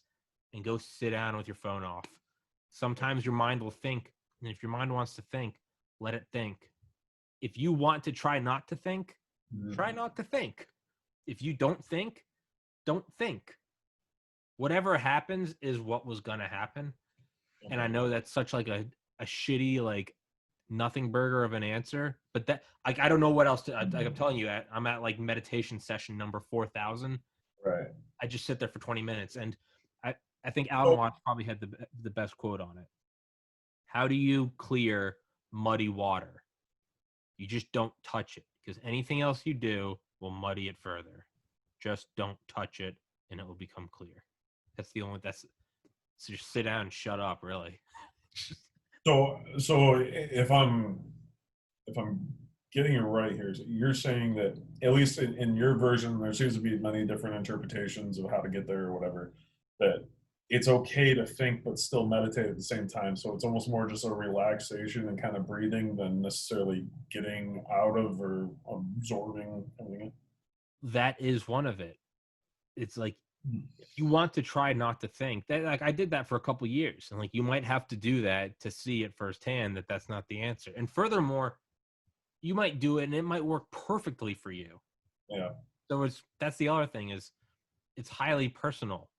and go sit down with your phone off. Sometimes your mind will think, and if your mind wants to think, let it think. If you want to try not to think, try not to think. If you don't think, don't think. Whatever happens is what was going to happen. And I know that's such like a shitty, like nothing burger of an answer, but that, like, I don't know what else to, like I'm telling you, I'm at like meditation session number 4,000. Right. I just sit there for 20 minutes. And I think Alan Watts probably had the best quote on it. How do you clear muddy water? You just don't touch it, because anything else you do will muddy it further. Just don't touch it and it will become clear. So just sit down and shut up, really. So if I'm getting it right here, you're saying that at least in your version, there seems to be many different interpretations of how to get there or whatever, that it's okay to think but still meditate at the same time. So it's almost more just a relaxation and kind of breathing than necessarily getting out of or absorbing everything. That is one of it. It's like, if you want to try not to think, that, like, I did that for a couple years, and like you might have to do that to see it firsthand that that's not the answer. And furthermore, you might do it and it might work perfectly for you. Yeah. So that's the other thing, is it's highly personal.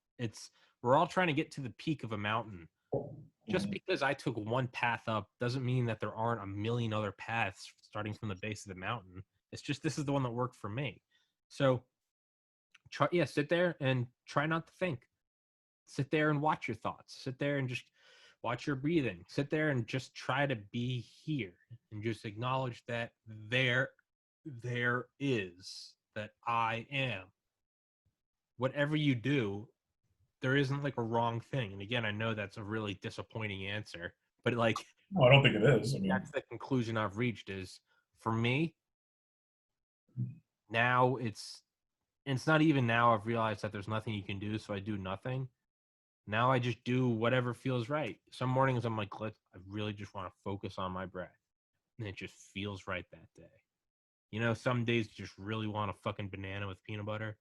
We're all trying to get to the peak of a mountain. Just because I took one path up doesn't mean that there aren't a million other paths starting from the base of the mountain. It's just, this is the one that worked for me. So sit there and try not to think. Sit there and watch your thoughts. Sit there and just watch your breathing. Sit there and just try to be here and just acknowledge that there is, that I am. Whatever you do, there isn't like a wrong thing. And again, I know that's a really disappointing answer, but like, No, I don't think it is. I mean, that's the conclusion I've reached is, for me, now it's not even now I've realized that there's nothing you can do, so I do nothing. Now I just do whatever feels right. Some mornings I'm like, I really just want to focus on my breath. And it just feels right that day. You know, some days you just really want a fucking banana with peanut butter.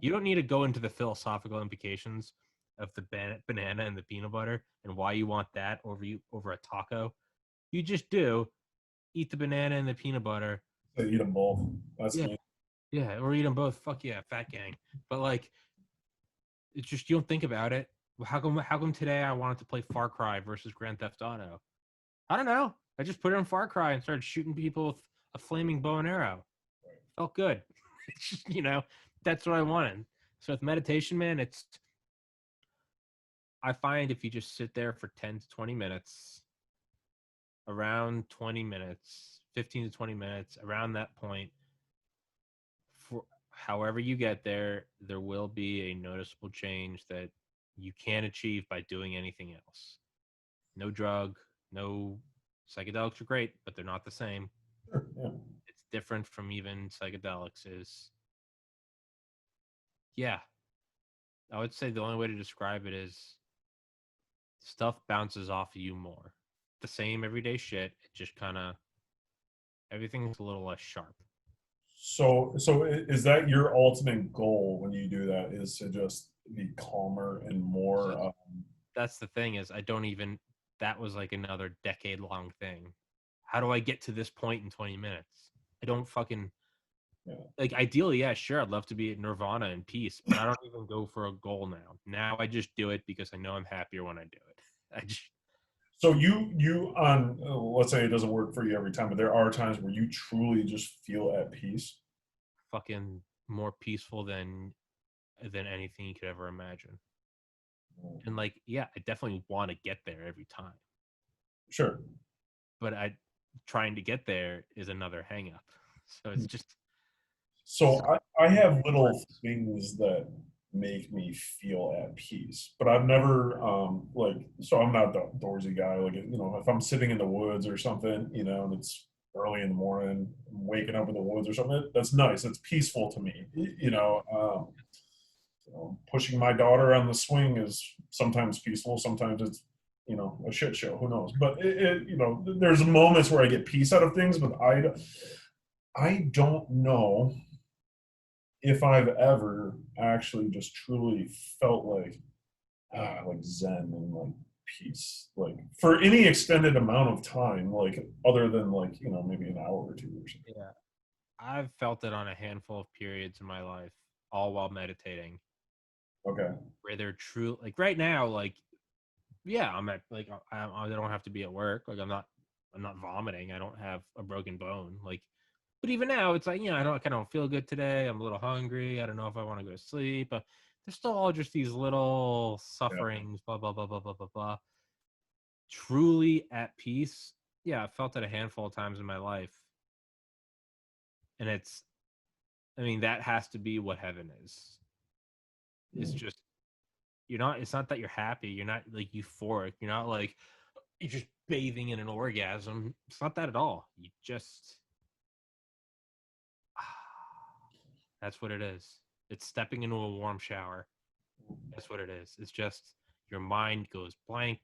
You don't need to go into the philosophical implications of the banana and the peanut butter and why you want that over a taco. You just do eat the banana and the peanut butter. they eat them both. That's Yeah. me. Yeah, or eat them both. Fuck yeah, fat gang. But like, it's just you don't think about it. How come today I wanted to play Far Cry versus Grand Theft Auto? I don't know. I just put it on Far Cry and started shooting people with a flaming bow and arrow. Felt good. You know, that's what I wanted. So with meditation, man, I find if you just sit there for 10 to 20 minutes, around 20 minutes, 15 to 20 minutes, around that point, for however you get there, there will be a noticeable change that you can't achieve by doing anything else. No drug, no psychedelics are great, but they're not the same. Sure, yeah. It's different from even psychedelics is, yeah. I would say the only way to describe it is stuff bounces off of you more. The same everyday shit, it just kind of, everything's a little less sharp. So is that your ultimate goal when you do that? Is to just be calmer and more? That's the thing is I don't even, that was like another decade long thing. How do I get to this point in 20 minutes? I don't fucking, Yeah. like, ideally, yeah, sure, I'd love to be at Nirvana in peace, but I don't even go for a goal now. Now I just do it because I know I'm happier when I do it. I just, So you on let's say it doesn't work for you every time, but there are times where you truly just feel at peace. fucking more peaceful than anything you could ever imagine. And like, yeah, I definitely want to get there every time, Sure. but trying to get there is another hang up. So it's just So I have little things that make me feel at peace, but I've never like so I'm not the outdoorsy guy. Like if I'm sitting in the woods or something, and it's early in the morning, I'm waking up in the woods or something, that's nice. It's peaceful to me. Pushing my daughter on the swing is sometimes peaceful, sometimes it's a shit show. Who knows? But there's moments where I get peace out of things, but I don't know if I've ever actually just truly felt like zen and like peace, like for any extended amount of time, like other than like maybe an hour or two or something. yeah. I've felt it on a handful of periods in my life, all while meditating, Okay. where they're true. Like right now, like, yeah, I'm at, like, I don't have to be at work. Like I'm not vomiting. I don't have a broken bone. Like, but even now, it's like, I don't feel good today. I'm a little hungry. I don't know if I want to go to sleep. There's still all just these little Yeah. sufferings, blah, blah, blah, blah, blah, blah, blah. Truly at peace. Yeah, I felt it a handful of times in my life. And that has to be what heaven is. It's just, it's not that you're happy. You're not like euphoric. You're not like, you're just bathing in an orgasm. It's not that at all. You just, that's what it is. It's stepping into a warm shower. That's what it is. It's just your mind goes blank.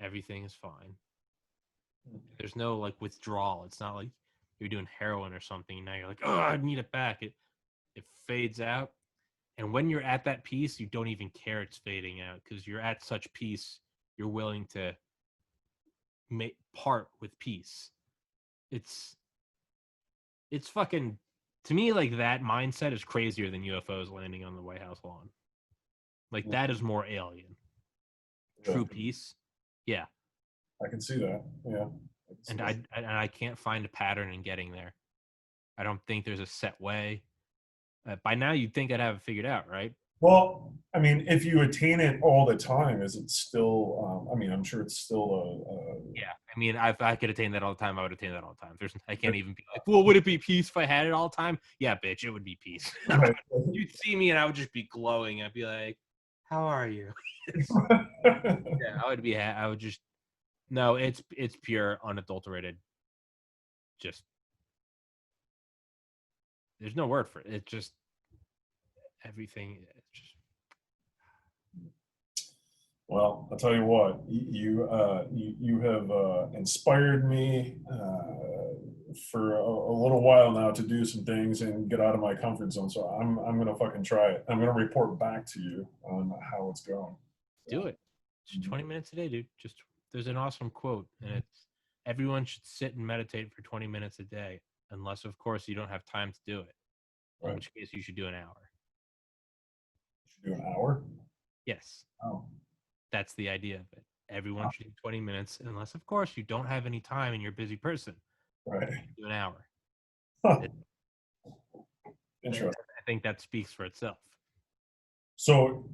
Everything is fine. There's no like withdrawal. It's not like you're doing heroin or something. And now you're like, oh, I need it back. It fades out. And when you're at that peace, you don't even care it's fading out because you're at such peace, you're willing to part with peace. It's fucking, to me, like, that mindset is crazier than UFOs landing on the White House lawn. Like, that is more alien. True peace. Yeah. I can see that. Yeah. And I can't find a pattern in getting there. I don't think there's a set way. By now, you'd think I'd have it figured out, right? Well, I mean, if you attain it all the time, is it still? I mean, I'm sure it's still Yeah, I mean, if I could attain that all the time, I would attain that all the time. I can't even be like, well, would it be peace if I had it all the time? Yeah, bitch, it would be peace. right. You'd see me and I would just be glowing. I'd be like, how are you? Yeah, I would just, no, it's pure, unadulterated. Just, there's no word for it. It's just everything. It's just, Well, I'll tell you what, you have inspired me for a little while now to do some things and get out of my comfort zone. So I'm gonna fucking try it. I'm gonna report back to you on how it's going. do it. Just 20 minutes a day, dude. Just there's an awesome quote, and it's everyone should sit and meditate for 20 minutes a day, unless of course you don't have time to do it. In Right. which case you should do an hour. You should do an hour? Yes. Oh. That's the idea of it. Everyone should do 20 minutes, unless of course you don't have any time and you're a busy person. Right. Do an hour. Huh. Interesting. I think that speaks for itself. So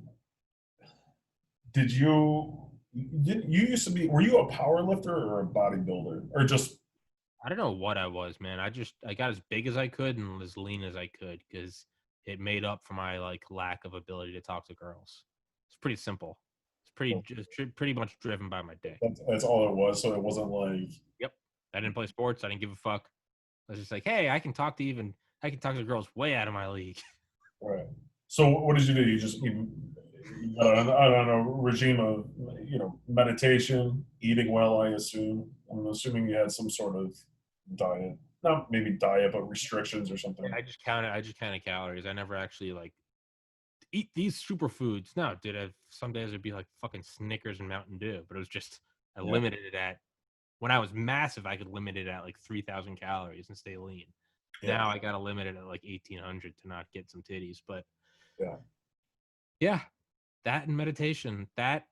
you used to be, were you a power lifter or a bodybuilder or just? I don't know what I was, man. I got as big as I could and as lean as I could because it made up for my like lack of ability to talk to girls. It's pretty simple. It's pretty much driven by my dick. That's all it was. So it wasn't like. Yep. I didn't play sports. I didn't give a fuck. I was just like, hey, I can talk to girls way out of my league. Right. So what did you do? You got I don't know, regime of meditation, eating well. I assume. I'm assuming you had some sort of diet, not maybe diet, but restrictions or something. I just counted calories. I never actually like eat these superfoods. No, dude. Some days it'd be like fucking Snickers and Mountain Dew, but it was just I limited it at. When I was massive, I could limit it at like 3,000 calories and stay lean. Yeah. Now I got to limit it at like 1,800 to not get some titties. But yeah, that and meditation, that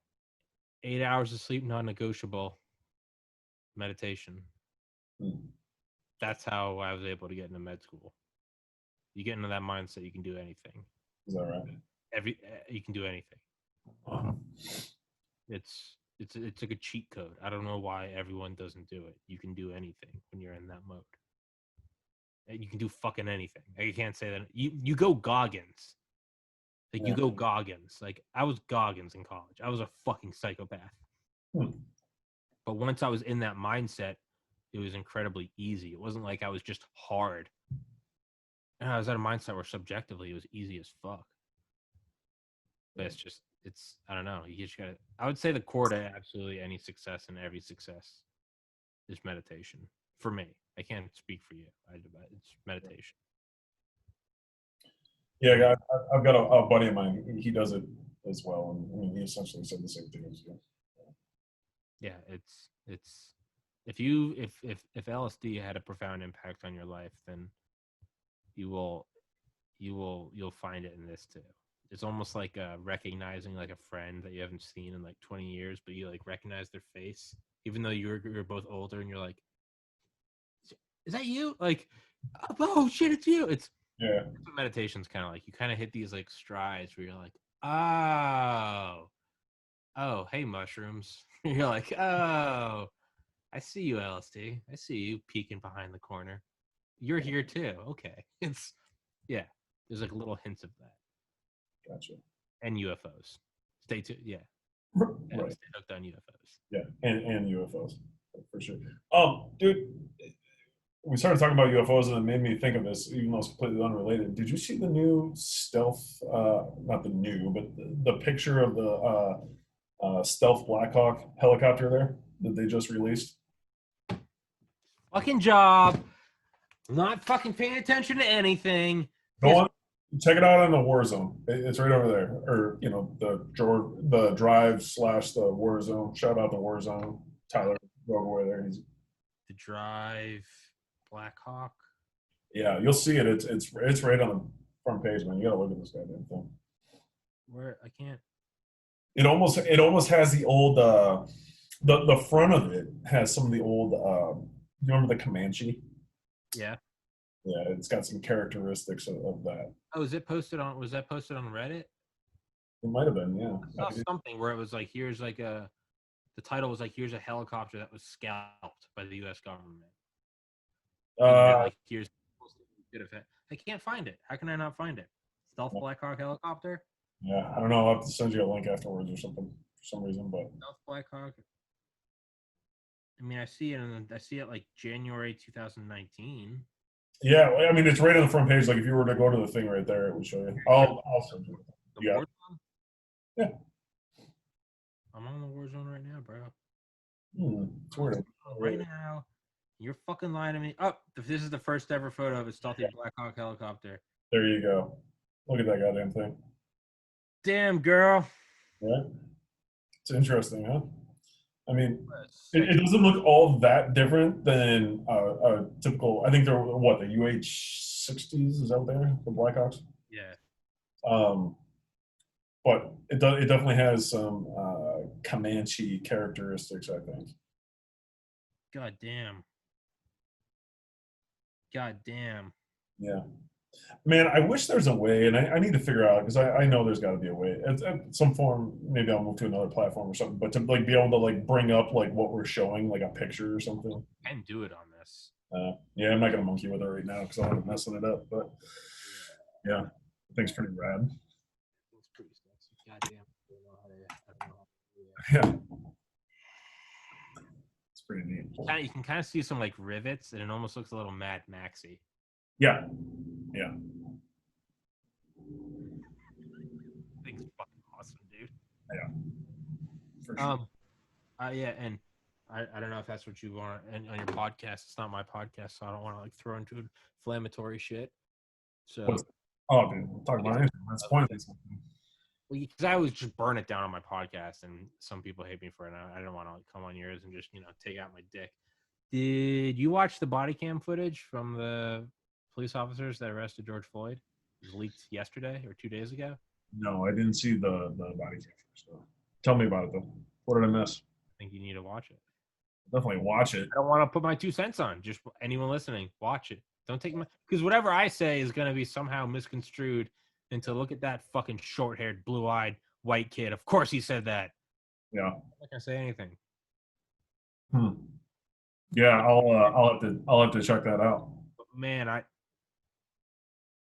8 hours of sleep, non-negotiable meditation. That's how I was able to get into med school. You get into that mindset, you can do anything. Is that right? You can do anything. It's like a cheat code. I don't know why everyone doesn't do it. You can do anything when you're in that mode. You can do fucking anything. I can't say that. You go Goggins. Like you go Goggins. Like I was Goggins in college. I was a fucking psychopath. But once I was in that mindset, it was incredibly easy. It wasn't like I was just hard. And I was at a mindset where subjectively it was easy as fuck. But I don't know. You just gotta. I would say the core to absolutely any success and every success is meditation. For me, I can't speak for you. It's meditation. Yeah, I've got a buddy of mine. He does it as well, and I mean, he essentially said the same thing as you. Yeah, it's if LSD had a profound impact on your life, then you'll find it in this too. It's almost like recognizing like a friend that you haven't seen in like 20 years, but you like recognize their face, even though you're both older, and you're like, "Is that you?" Like, "Oh shit, it's you!" It's meditation's kind of like you kind of hit these like strides where you're like, "Oh, hey mushrooms." You're like, "Oh, I see you, LSD. I see you peeking behind the corner. You're here too. Okay." There's like little hints of that. Gotcha. And UFOs. Stay tuned. Yeah. Right. Stay hooked on UFOs. Yeah, and UFOs for sure. Dude, we started talking about UFOs and it made me think of this, even though it's completely unrelated. Did you see the new stealth? Not the new, but the picture of the stealth Blackhawk helicopter there that they just released? Fucking job. I'm not fucking paying attention to anything. Go on. Check it out on the War Zone. It's right over there, or the drive / the War Zone. Shout out the War Zone. Tyler, go over there. The drive, Blackhawk. Yeah, you'll see it. It's right on the front page, man. You gotta look at this goddamn thing. Where I can't. It almost has the old the front of it has some of the old. You remember the Comanche? Yeah. Yeah, it's got some characteristics of that. Oh, was that posted on Reddit? It might have been, yeah. I saw something where it was like, the title was like, here's a helicopter that was scalped by the U.S. government. And they're like, here's I can't find it. How can I not find it? Stealth Blackhawk helicopter? Yeah, I don't know. I'll have to send you a link afterwards or something for some reason, but Stealth Blackhawk. I mean, I see it like January 2019. yeah, I mean, it's right on the front page. Like if you were to go to the thing right there, it would show you. I'll send you. Yeah. Yeah. I'm on the Warzone right now, bro. It's weird. Right now. You're fucking lying to me. Oh, this is the first ever photo of a stealthy Blackhawk helicopter. There you go. Look at that goddamn thing. Damn, girl. Yeah. It's interesting, huh? I mean, it doesn't look all that different than a typical. I think they're what, the UH-60s is out there, the Blackhawks. Yeah. But it definitely has some Comanche characteristics, I think. God damn. Yeah. Man, I wish there's a way, and I need to figure out, because I know there's got to be a way. At some form, maybe I'll move to another platform or something, but to like be able to like bring up like what we're showing, like a picture or something. I can do it on this. Yeah, I'm not going to monkey with it right now because I want to messing it up, but yeah, I think it's pretty rad. It's pretty sexy. Goddamn. Yeah. It's pretty neat. You can kind of see some like rivets, and it almost looks a little Mad Maxy. Yeah. Yeah. Thing's fucking awesome, dude. Yeah. For sure. Yeah, and I don't know if that's what you want on your podcast. It's not my podcast, so I don't want to like throw into inflammatory shit. So, dude, talk about anything. That's pointless. Because I always just burn it down on my podcast, and some people hate me for it. I don't want to like come on yours and just take out my dick. Did you watch the body cam footage from the police officers that arrested George Floyd? It was leaked yesterday or 2 days ago. No, I didn't see the body cam. So tell me about it though. What did I miss? I think you need to watch it. Definitely watch it. I don't want to put my 2 cents on. Just anyone listening, watch it. Don't take because whatever I say is going to be somehow misconstrued into look at that fucking short-haired, blue-eyed white kid. Of course he said that. Yeah. I'm not gonna say anything. Yeah, I'll have to check that out. But man, I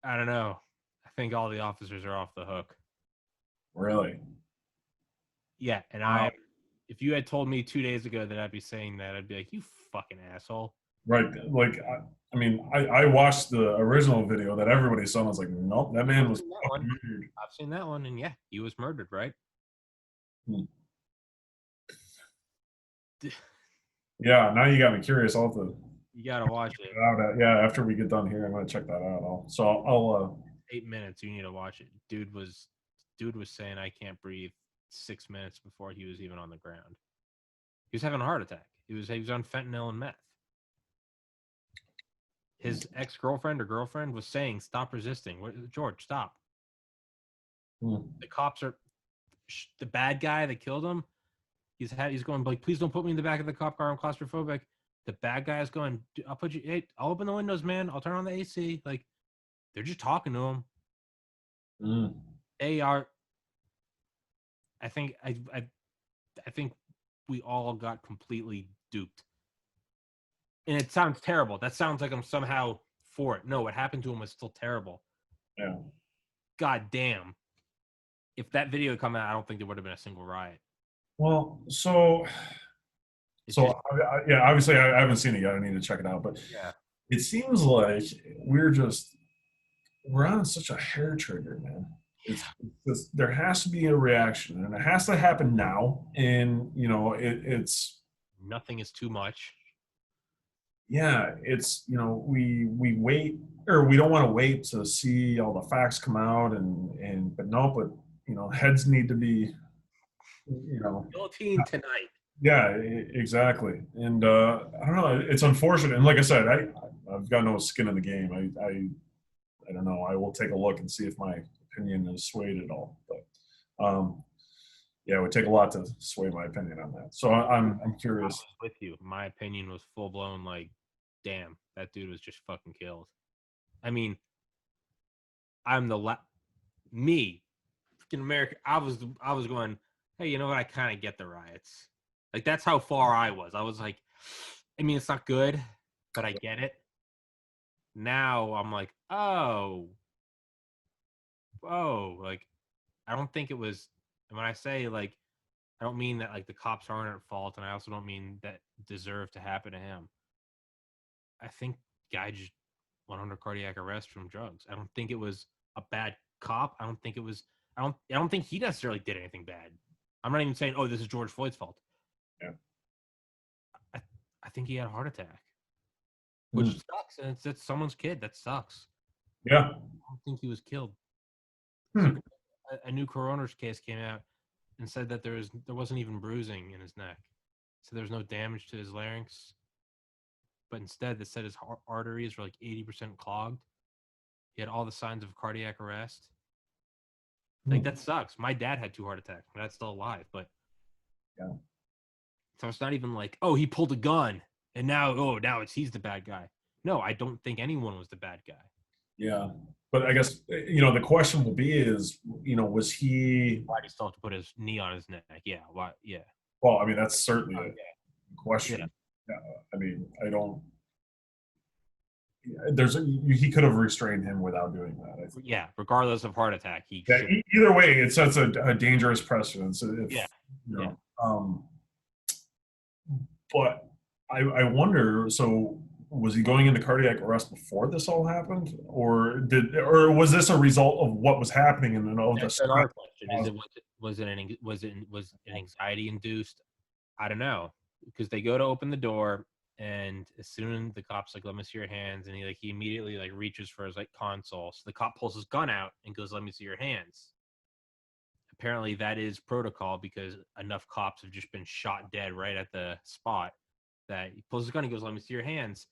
don't know. I think all the officers are off the hook. Really? Yeah, and if you had told me 2 days ago that I'd be saying that, I'd be like, you fucking asshole. Right. Like, I mean, I watched the original video that everybody saw and was like, nope, that man was fucking murdered. I've seen that one, and yeah, he was murdered, right? Yeah, now you got me curious. You gotta watch it. Yeah, after we get done here, I'm gonna check that out. I'll 8 minutes. You need to watch it. Dude was saying I can't breathe 6 minutes before he was even on the ground. He was having a heart attack. He was on fentanyl and meth. His ex-girlfriend or girlfriend was saying, "Stop resisting, George. Stop." The cops are the bad guy that killed him. He's going like, "Please don't put me in the back of the cop car. I'm claustrophobic." The bad guy is going, "I'll put you. Hey, I'll open the windows, man. I'll turn on the AC." Like, they're just talking to him. They are. I think we all got completely duped. And it sounds terrible. That sounds like I'm somehow for it. No, what happened to him was still terrible. Yeah. God damn. If that video had come out, I don't think there would have been a single riot. Well, yeah, obviously I haven't seen it yet. I need to check it out. But yeah, it seems like we're on such a hair trigger, man. There has to be a reaction, and it has to happen now. And it's nothing is too much. Yeah, it's we wait, or we don't want to wait to see all the facts come out, but heads need to be guillotine tonight. Yeah, exactly. And I don't know, it's unfortunate. And like I said, I've got no skin in the game. I don't know. I will take a look and see if my opinion is swayed at all. But yeah, it would take a lot to sway my opinion on that. So I'm curious. I was with you. My opinion was full blown like, damn, that dude was just fucking killed. I mean, I'm me, freaking America. I was going, hey, you know what? I kind of get the riots. Like, that's how far I was. I was like, I mean, it's not good, but I get it. Now I'm like, like, I don't think it was. And when I say like, I don't mean that like the cops aren't at fault, and I also don't mean that deserved to happen to him. I think guy just went under cardiac arrest from drugs. I don't think it was a bad cop. I don't think it was. I don't think he necessarily did anything bad. I'm not even saying, oh, this is George Floyd's fault. Yeah. I think he had a heart attack, which sucks. And it's someone's kid. That sucks. Yeah. I don't think he was killed. Hmm. So a new coroner's case came out and said that there wasn't even bruising in his neck, so there's no damage to his larynx. But instead, they said his arteries were like 80% clogged. He had all the signs of cardiac arrest. Like, that sucks. My dad had 2 heart attacks. My dad's still alive, but yeah. So it's not even like, oh, he pulled a gun and now he's the bad guy. No, I don't think anyone was the bad guy. Yeah. But I guess, the question will be is, was he... Why did he still have to put his knee on his neck? Yeah. Why? Yeah. Well, I mean, that's certainly a question. Yeah. I mean, I don't... he could have restrained him without doing that. I think. Yeah, regardless of heart attack, either way, it sets a dangerous precedent. But I wonder. So, was he going into cardiac arrest before this all happened, or was this a result of what was happening in the That's another question. Was it anxiety induced? I don't know, because they go to open the door. And as soon as the cop's like, let me see your hands, and he immediately like reaches for his like console. So the cop pulls his gun out and goes, let me see your hands. Apparently that is protocol because enough cops have just been shot dead right at the spot that he pulls his gun and goes, let me see your hands.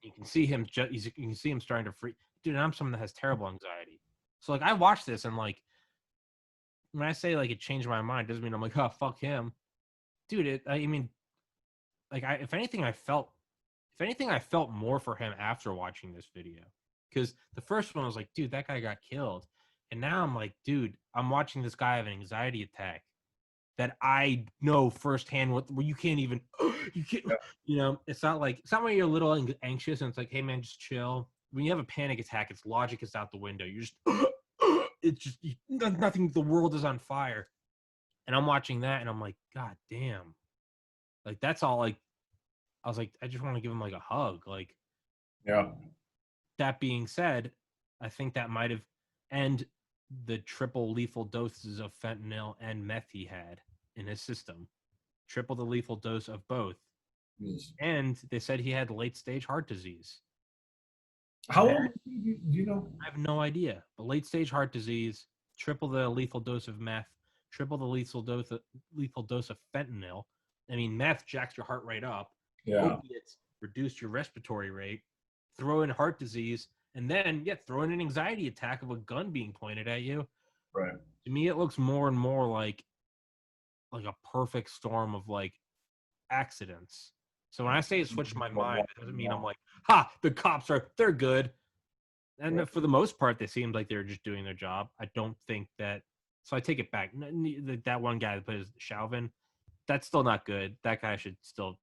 You can see him you can see him starting to freak. Dude, I'm someone that has terrible anxiety. So like I watched this and like when I say like it changed my mind, doesn't mean I'm like, oh fuck him. Dude, if anything, I felt more for him after watching this video. Because the first one I was like, dude, that guy got killed. And now I'm like, dude, I'm watching this guy have an anxiety attack that I know firsthand where you can't even, it's not when you're a little anxious and it's like, hey man, just chill. When you have a panic attack, its logic is out the window. You're just, it's just nothing. The world is on fire. And I'm watching that and I'm like, God damn. Like, that's all like, I was like, I just want to give him like a hug. Like, yeah. That being said, I think that might have, and the triple lethal doses of fentanyl and meth he had in his system, triple the lethal dose of both. Yes. And they said he had late stage heart disease. How old? Do you know? I have no idea. But late stage heart disease, triple the lethal dose of meth, triple the lethal dose of fentanyl. I mean, meth jacks your heart rate up. Yeah. Opiates reduce your respiratory rate. Throw in heart disease, and then throw in an anxiety attack of a gun being pointed at you. Right. To me, it looks more and more like a perfect storm of like accidents. So when I say it switched my mind, it doesn't mean I'm like, ha, the cops they're good. And for the most part, they seemed like they were just doing their job. I don't think that. So I take it back. That one guy that plays Chauvin, that's still not good. That guy should still.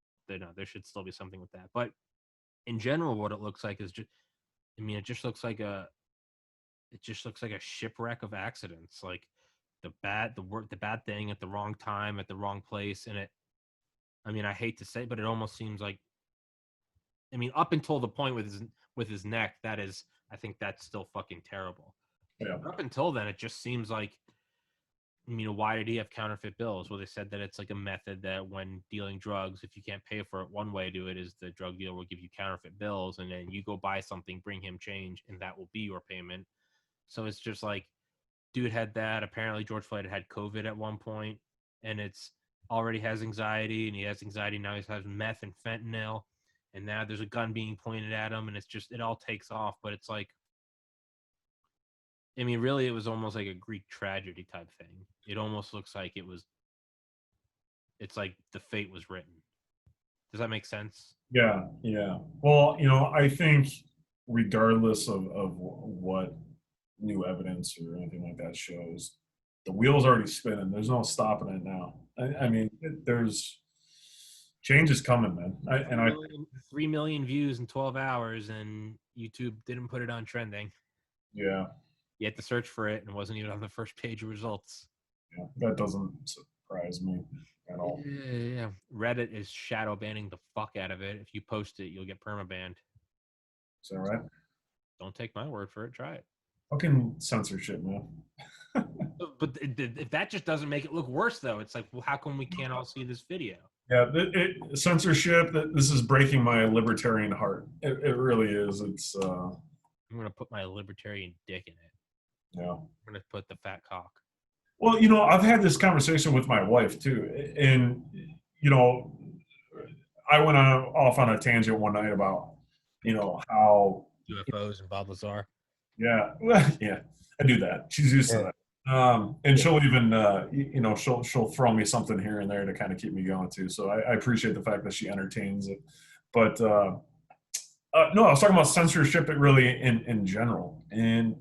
There should still be something with that. But in general, what it looks like is just. I mean, it just looks like a shipwreck of accidents. Like the bad thing at the wrong time at the wrong place, and it. I mean, I hate to say, but it almost seems like. I mean, up until the point with his neck, that is. I think that's still fucking terrible. Yeah. But up until then, it just seems like. Why did he have counterfeit bills? Well, they said that it's like a method that when dealing drugs, if you can't pay for it, one way to do it is the drug dealer will give you counterfeit bills, and then you go buy something, bring him change, and that will be your payment. So it's just like, dude had that. Apparently, George Floyd had COVID at one point, and it's already has anxiety, and he has anxiety now. He has meth and fentanyl, and now there's a gun being pointed at him, and it's just it all takes off. But it's like. I mean, really, it was almost like a Greek tragedy type thing. It almost looks like it's like the fate was written. Does that make sense? Yeah. Well, I think regardless of what new evidence or anything like that shows, the wheel's already spinning. There's no stopping it now. I mean, there's change is coming, man. 3 million views in 12 hours, and YouTube didn't put it on trending. Yeah. You had to search for it, and it wasn't even on the first page of results. Yeah, that doesn't surprise me at all. Yeah. Reddit is shadow banning the fuck out of it. If you post it, you'll get permabanned. Is that right? Don't take my word for it. Try it. Fucking censorship, man. But if that just doesn't make it look worse, though, it's like, well, how come we can't all see this video? Yeah, censorship. This is breaking my libertarian heart. It really is. It's. I'm gonna put my libertarian dick in it. Yeah. I'm gonna put the fat cock. Well, I've had this conversation with my wife too, and I went off on a tangent one night about how UFOs and Bob Lazar. Yeah, yeah, I do that. She's used to that. And she'll even, she'll throw me something here and there to kind of keep me going too. So I appreciate the fact that she entertains it. But no, I was talking about censorship really in general. And,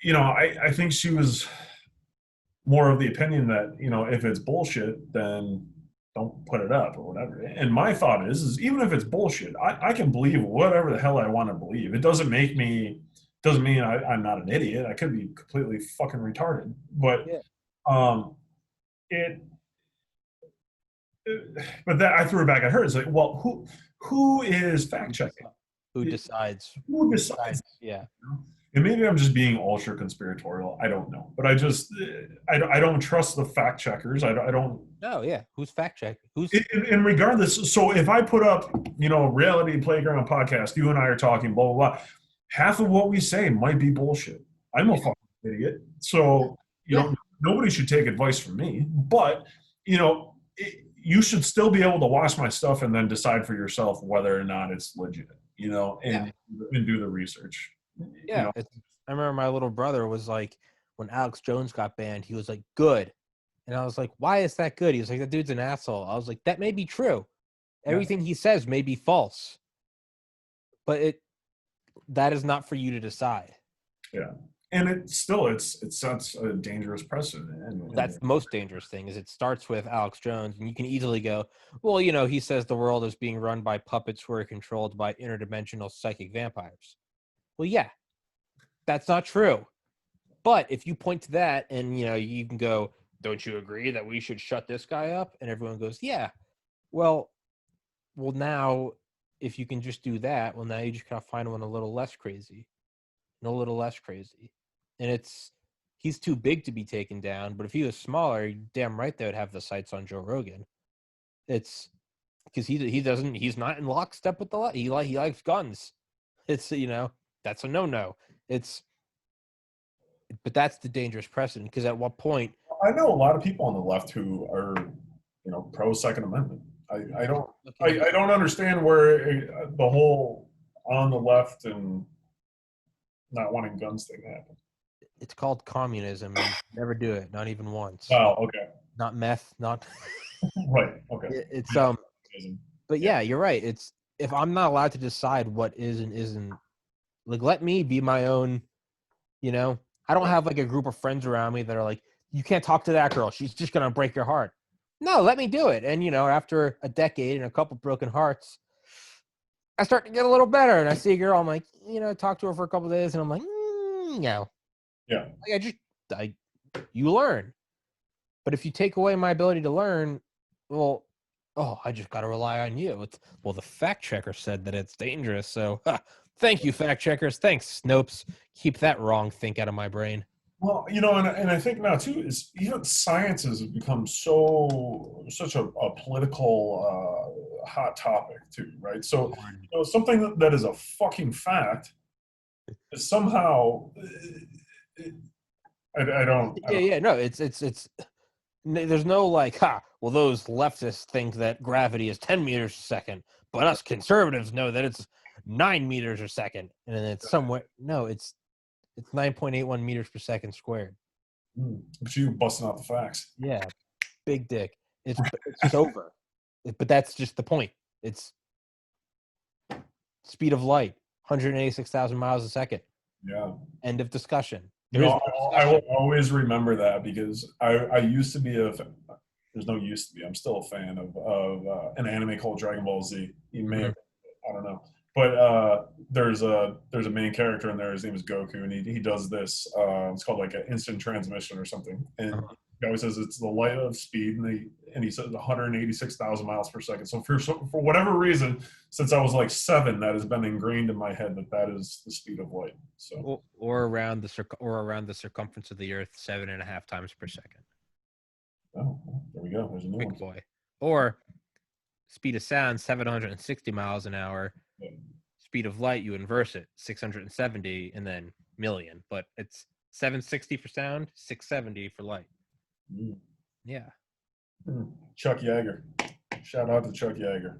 I think she was more of the opinion that, if it's bullshit, then don't put it up or whatever. And my thought is even if it's bullshit, I can believe whatever the hell I want to believe. It doesn't mean I'm not an idiot. I could be completely fucking retarded. But but that I threw it back at her. It's like, well, who is fact checking? Who decides? Who decides? Yeah. And maybe I'm just being ultra conspiratorial. I don't know, but I don't trust the fact checkers. I don't. No, yeah. Who's fact checking? Who's and regardless. So if I put up, Reality Playground podcast, you and I are talking, blah blah blah. Half of what we say might be bullshit. I'm a fucking idiot. So nobody should take advice from me. But you should still be able to watch my stuff and then decide for yourself whether or not it's legit. And do the research. Yeah, I remember my little brother was like, when Alex Jones got banned, he was like, good. And I was like, why is that good? He was like, that dude's an asshole. I was like, that may be true. Everything he says may be false. But that is not for you to decide. Yeah. And it sets a dangerous precedent. And that's the most dangerous thing is it starts with Alex Jones, and you can easily go, well, he says the world is being run by puppets who are controlled by interdimensional psychic vampires. Well, yeah, that's not true. But if you point to that and, you can go, don't you agree that we should shut this guy up? And everyone goes, yeah. Well, now if you can just do that, well, now you just gotta find one a little less crazy. And he's too big to be taken down. But if he was smaller, damn right they would have the sights on Joe Rogan. It's because he's not in lockstep with the left. He likes guns. It's that's a no. But that's the dangerous precedent, because at what point? I know a lot of people on the left who are, pro Second Amendment. I don't understand where the whole on the left and not wanting guns thing happened. It's called communism. And never do it, not even once. Oh, okay. Not meth, not right. Okay. It's But yeah, you're right. It's if I'm not allowed to decide what is and isn't, like, let me be my own. I don't have like a group of friends around me that are like, you can't talk to that girl. She's just gonna break your heart. No, let me do it. And after a decade and a couple broken hearts, I start to get a little better. And I see a girl, I'm like, talk to her for a couple of days, and I'm like, no. Yeah. Like you learn. But if you take away my ability to learn, well, I just got to rely on you. The fact checker said that it's dangerous. So thank you, fact checkers. Thanks, Snopes. Keep that wrong think out of my brain. Well, and I think now too is science has become such a political hot topic too, right? So something that is a fucking fact is somehow I don't. No, it's there's no like, those leftists think that gravity is 10 meters a second, but us conservatives know that it's 9 meters a second, and it's somewhere. No, it's 9.81 meters per second squared. But you busting out the facts. Yeah, big dick. It's over. But that's just the point. It's speed of light. 186,000 miles a second. Yeah. End of discussion. I will always remember that because I used to be there's no used to be. I'm still a fan of an anime called Dragon Ball Z. You may have, I don't know, but there's a main character in there. His name is Goku, and he does this. It's called like an instant transmission or something, and he always says it's the light of speed, and he says 186,000 miles per second. So for whatever reason, since I was like 7, that has been ingrained in my head that is the speed of light. So or around the circumference of the Earth 7.5 times per second. Oh, there we go. There's a new Big one. boy. Or speed of sound 760 miles an hour. Yeah. Speed of light, you inverse it, 670 and then million. But it's 760 for sound, 670 for light. Yeah. Chuck Yeager. Shout out to Chuck Yeager.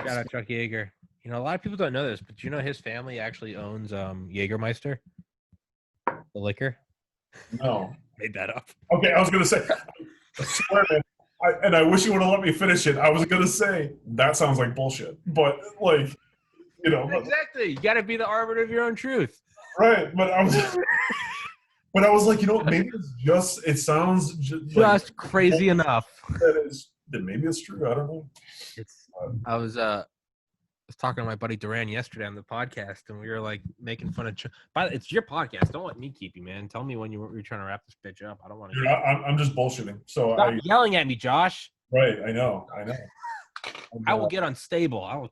Shout out Chuck Yeager. You know, a lot of people don't know this, but do you know his family actually owns Jägermeister, the liquor? No. Made that up. Okay, I was gonna say, I swear, man, I wish you would have let me finish it. I was gonna say that sounds like bullshit, but like, you know, exactly. You got to be the arbiter of your own truth, right? But I was like, you know, maybe it sounds just like, crazy enough. That maybe it's true. I don't know. I was talking to my buddy Duran yesterday on the podcast, and we were like making fun of. But it's your podcast. Don't let me keep you, man. Tell me when you're trying to wrap this bitch up. I don't want to. Dude, I'm just bullshitting. So stop yelling at me, Josh. Right, I know. I will get unstable.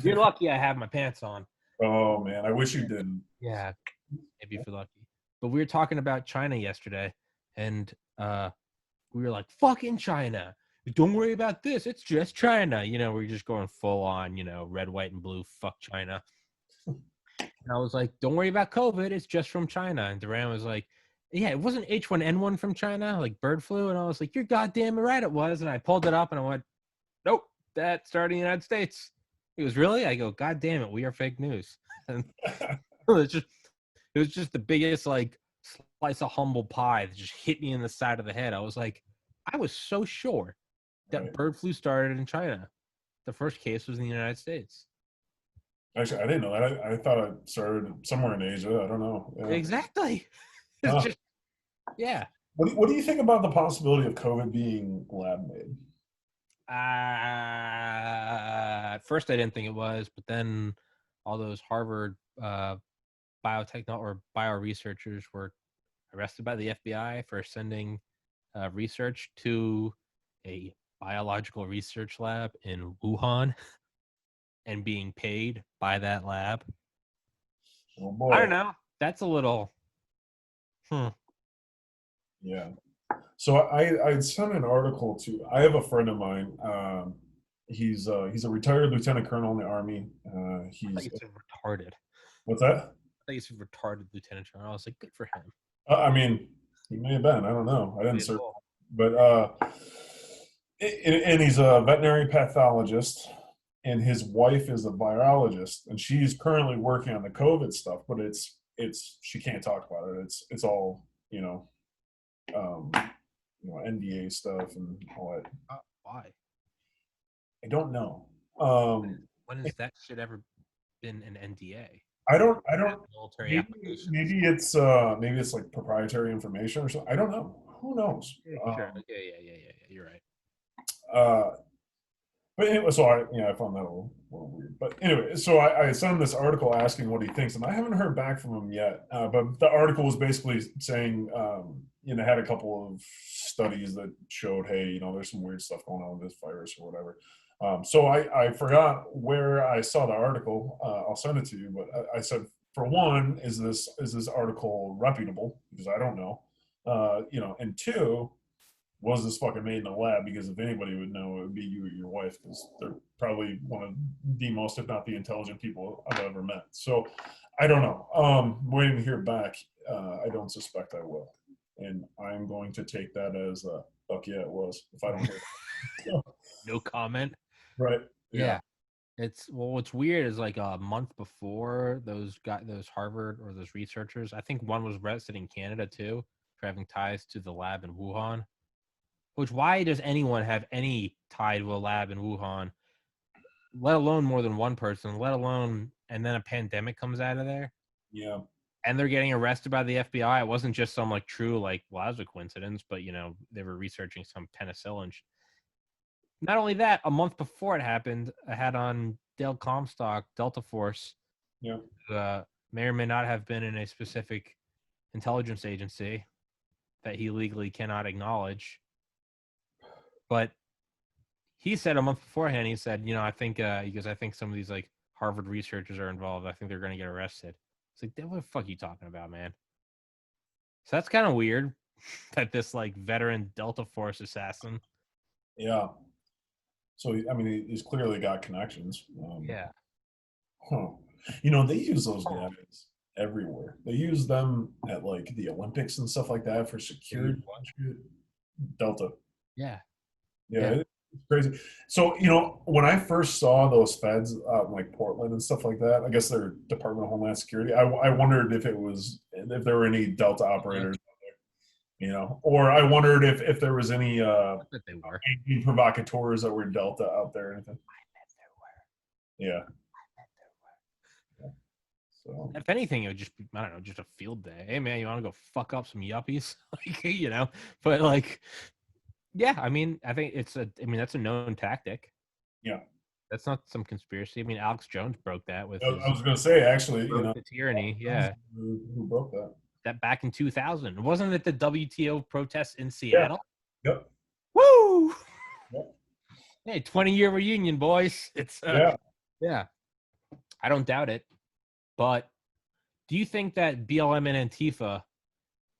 You're lucky I have my pants on. Oh man, I wish you didn't. Yeah, maybe if you're lucky. But we were talking about China yesterday, and we were like, "Fucking China! Don't worry about this. It's just China." You know, we're just going full on, you know, red, white, and blue. Fuck China. And I was like, "Don't worry about COVID. It's just from China." And Duran was like, "Yeah, it wasn't H1N1 from China, like bird flu." And I was like, "You're goddamn right, it was." And I pulled it up, and I went, "Nope, that started in the United States." He goes, "Really?" I go, "God damn it, we are fake news." And it was just the biggest like slice of humble pie that just hit me in the side of the head. I was like, I was so sure that bird flu started in China. The first case was in the United States. Actually, I didn't know that. I thought it started somewhere in Asia. I don't know. Yeah. Exactly. It's just, yeah. What do you think about the possibility of COVID being lab made? At first, I didn't think it was, but then all those Harvard bio researchers were arrested by the FBI for sending research to a biological research lab in Wuhan and being paid by that lab. Oh boy. I don't know. That's a little. Yeah. So I sent an article to. I have a friend of mine. He's a retired lieutenant colonel in the Army. He's retarded. What's that? I think he's a retarded lieutenant colonel. I was like, good for him. I mean, he may have been. I don't know. I didn't search. But and he's a veterinary pathologist, and his wife is a virologist, and she's currently working on the COVID stuff. But it's she can't talk about it. It's all NDA stuff and all that. Why? I don't know. When has that shit ever been an NDA? I don't. Maybe it's like proprietary information or something. I don't know. Who knows? Sure. Yeah. You're right. But anyway, so I found that a little weird. But anyway, so I sent him this article asking what he thinks, and I haven't heard back from him yet. But the article was basically saying, had a couple of studies that showed, hey, there's some weird stuff going on with this virus or whatever. So I forgot where I saw the article. I'll send it to you. But I said, for one, is this article reputable? Because I don't know. And two, was this fucking made in a lab? Because if anybody would know, it would be you or your wife, because they're probably one of the most, if not the intelligent people I've ever met. So I don't know. Waiting to hear back. I don't suspect I will. And I'm going to take that as a, fuck yeah, it was. If I don't hear no comment. Right. Yeah. What's weird is like a month before those Harvard or those researchers, I think one was arrested in Canada too for having ties to the lab in Wuhan. Which, why does anyone have any tie to a lab in Wuhan, let alone more than one person, let alone and then a pandemic comes out of there. Yeah. And they're getting arrested by the FBI. It wasn't just some like true like well, that was a coincidence, but they were researching some penicillin. Not only that, a month before it happened, I had on Dale Comstock, Delta Force, Yeah. may or may not have been in a specific intelligence agency that he legally cannot acknowledge. But he said a month beforehand, he said, I think because I think some of these like Harvard researchers are involved. I think they're going to get arrested. It's like, what the fuck are you talking about, man? So that's kind of weird that this like veteran Delta Force assassin. Yeah. So, I mean, he's clearly got connections. Yeah. Huh. They use those guys everywhere. They use them at like the Olympics and stuff like that for security. Delta. Yeah. Yeah. It's crazy. So, when I first saw those feds out in like Portland and stuff like that, I guess they're Department of Homeland Security. I wondered if there were any Delta operators, or I wondered if there was any provocateurs that were Delta out there or anything. Yeah. So. If anything, it would just be, I don't know, just a field day. Hey man, you want to go fuck up some yuppies? But like, yeah, I mean, I think that's a known tactic. Yeah. That's not some conspiracy. I mean, Alex Jones broke that with I was going to say, actually, the tyranny. Yeah. Who broke that? That back in 2000. Wasn't it the WTO protests in Seattle? Yeah. Yep. Woo! Yep. Hey, 20-year reunion, boys. It's yeah. I don't doubt it. But do you think that BLM and Antifa,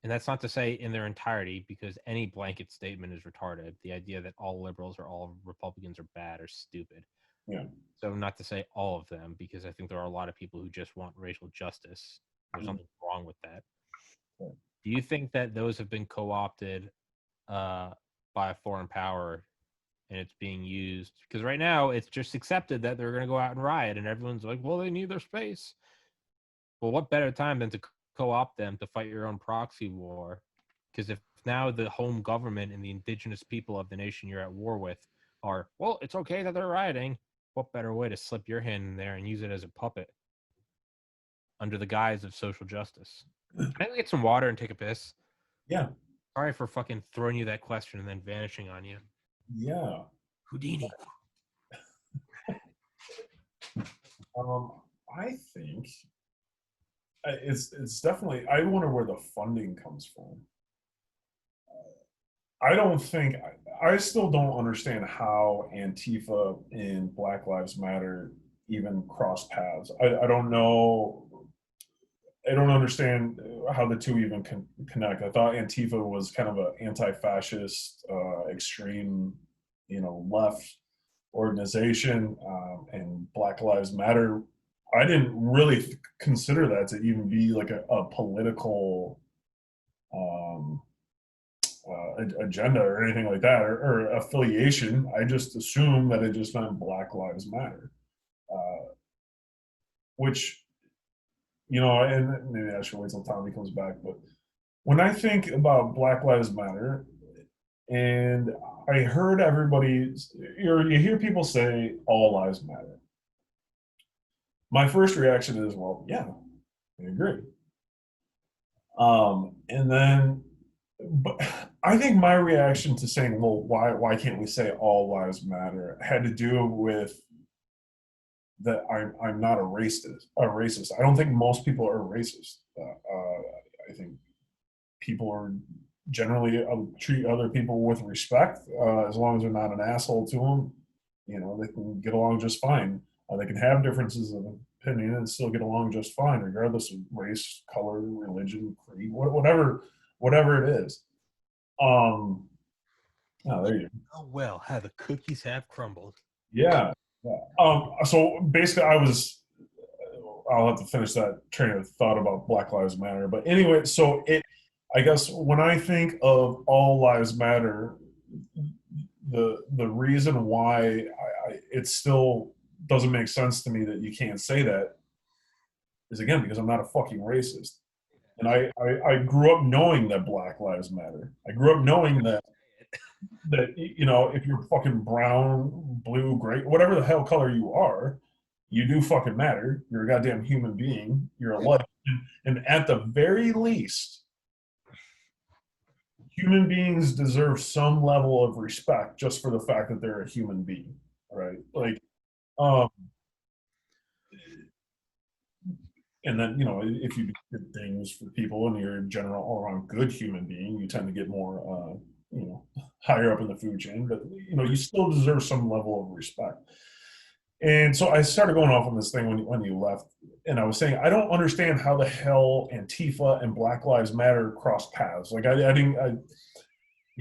and that's not to say in their entirety, because any blanket statement is retarded. The idea that all liberals or all Republicans are bad or stupid. Yeah. So not to say all of them, because I think there are a lot of people who just want racial justice. There's nothing wrong with that. Yeah. Do you think that those have been co-opted by a foreign power and it's being used? Because right now it's just accepted that they're going to go out and riot and everyone's like, well, they need their space. Well, what better time than to co-opt them to fight your own proxy war? Because if now the home government and the indigenous people of the nation you're at war with are, well, it's okay that they're rioting, what better way to slip your hand in there and use it as a puppet under the guise of social justice? Can I get some water and take a piss? Yeah. Sorry for fucking throwing you that question and then vanishing on you. Yeah. Houdini. I think it's definitely. I wonder where the funding comes from. I still don't understand how Antifa and Black Lives Matter even cross paths. I don't know. I don't understand how the two even connect. I thought Antifa was kind of an anti-fascist, extreme, left organization, and Black Lives Matter. I didn't really consider that to even be like a political agenda or anything like that, or affiliation. I just assumed that it just meant Black Lives Matter, which, and maybe I should wait till Tommy comes back. But when I think about Black Lives Matter, and I heard you hear people say all lives matter. My first reaction is, well, yeah, I agree. And then, but I think my reaction to saying, well, why can't we say all lives matter, had to do with that I'm not a racist. I don't think most people are racist. I think people are generally treat other people with respect, as long as they're not an asshole to them. They can get along just fine. They can have differences of opinion and still get along just fine, regardless of race, color, religion, creed, whatever it is. Oh, there you go. Oh well, how the cookies have crumbled. Yeah. So basically, I'll have to finish that train of thought about Black Lives Matter. But anyway, so I guess when I think of all lives matter, the reason why it still doesn't make sense to me that you can't say that is, again, because I'm not a fucking racist. And I grew up knowing that Black Lives Matter. I grew up knowing that if you're fucking brown, blue, gray, whatever the hell color you are, you do fucking matter. You're a goddamn human being. You're alive. And at the very least, human beings deserve some level of respect just for the fact that they're a human being, right? Like, um, and then, if you do good things for people and you're a general all-around good human being, you tend to get more, higher up in the food chain. But you still deserve some level of respect. And so I started going off on this thing when you left, and I was saying I don't understand how the hell Antifa and Black Lives Matter cross paths. Like I didn't, I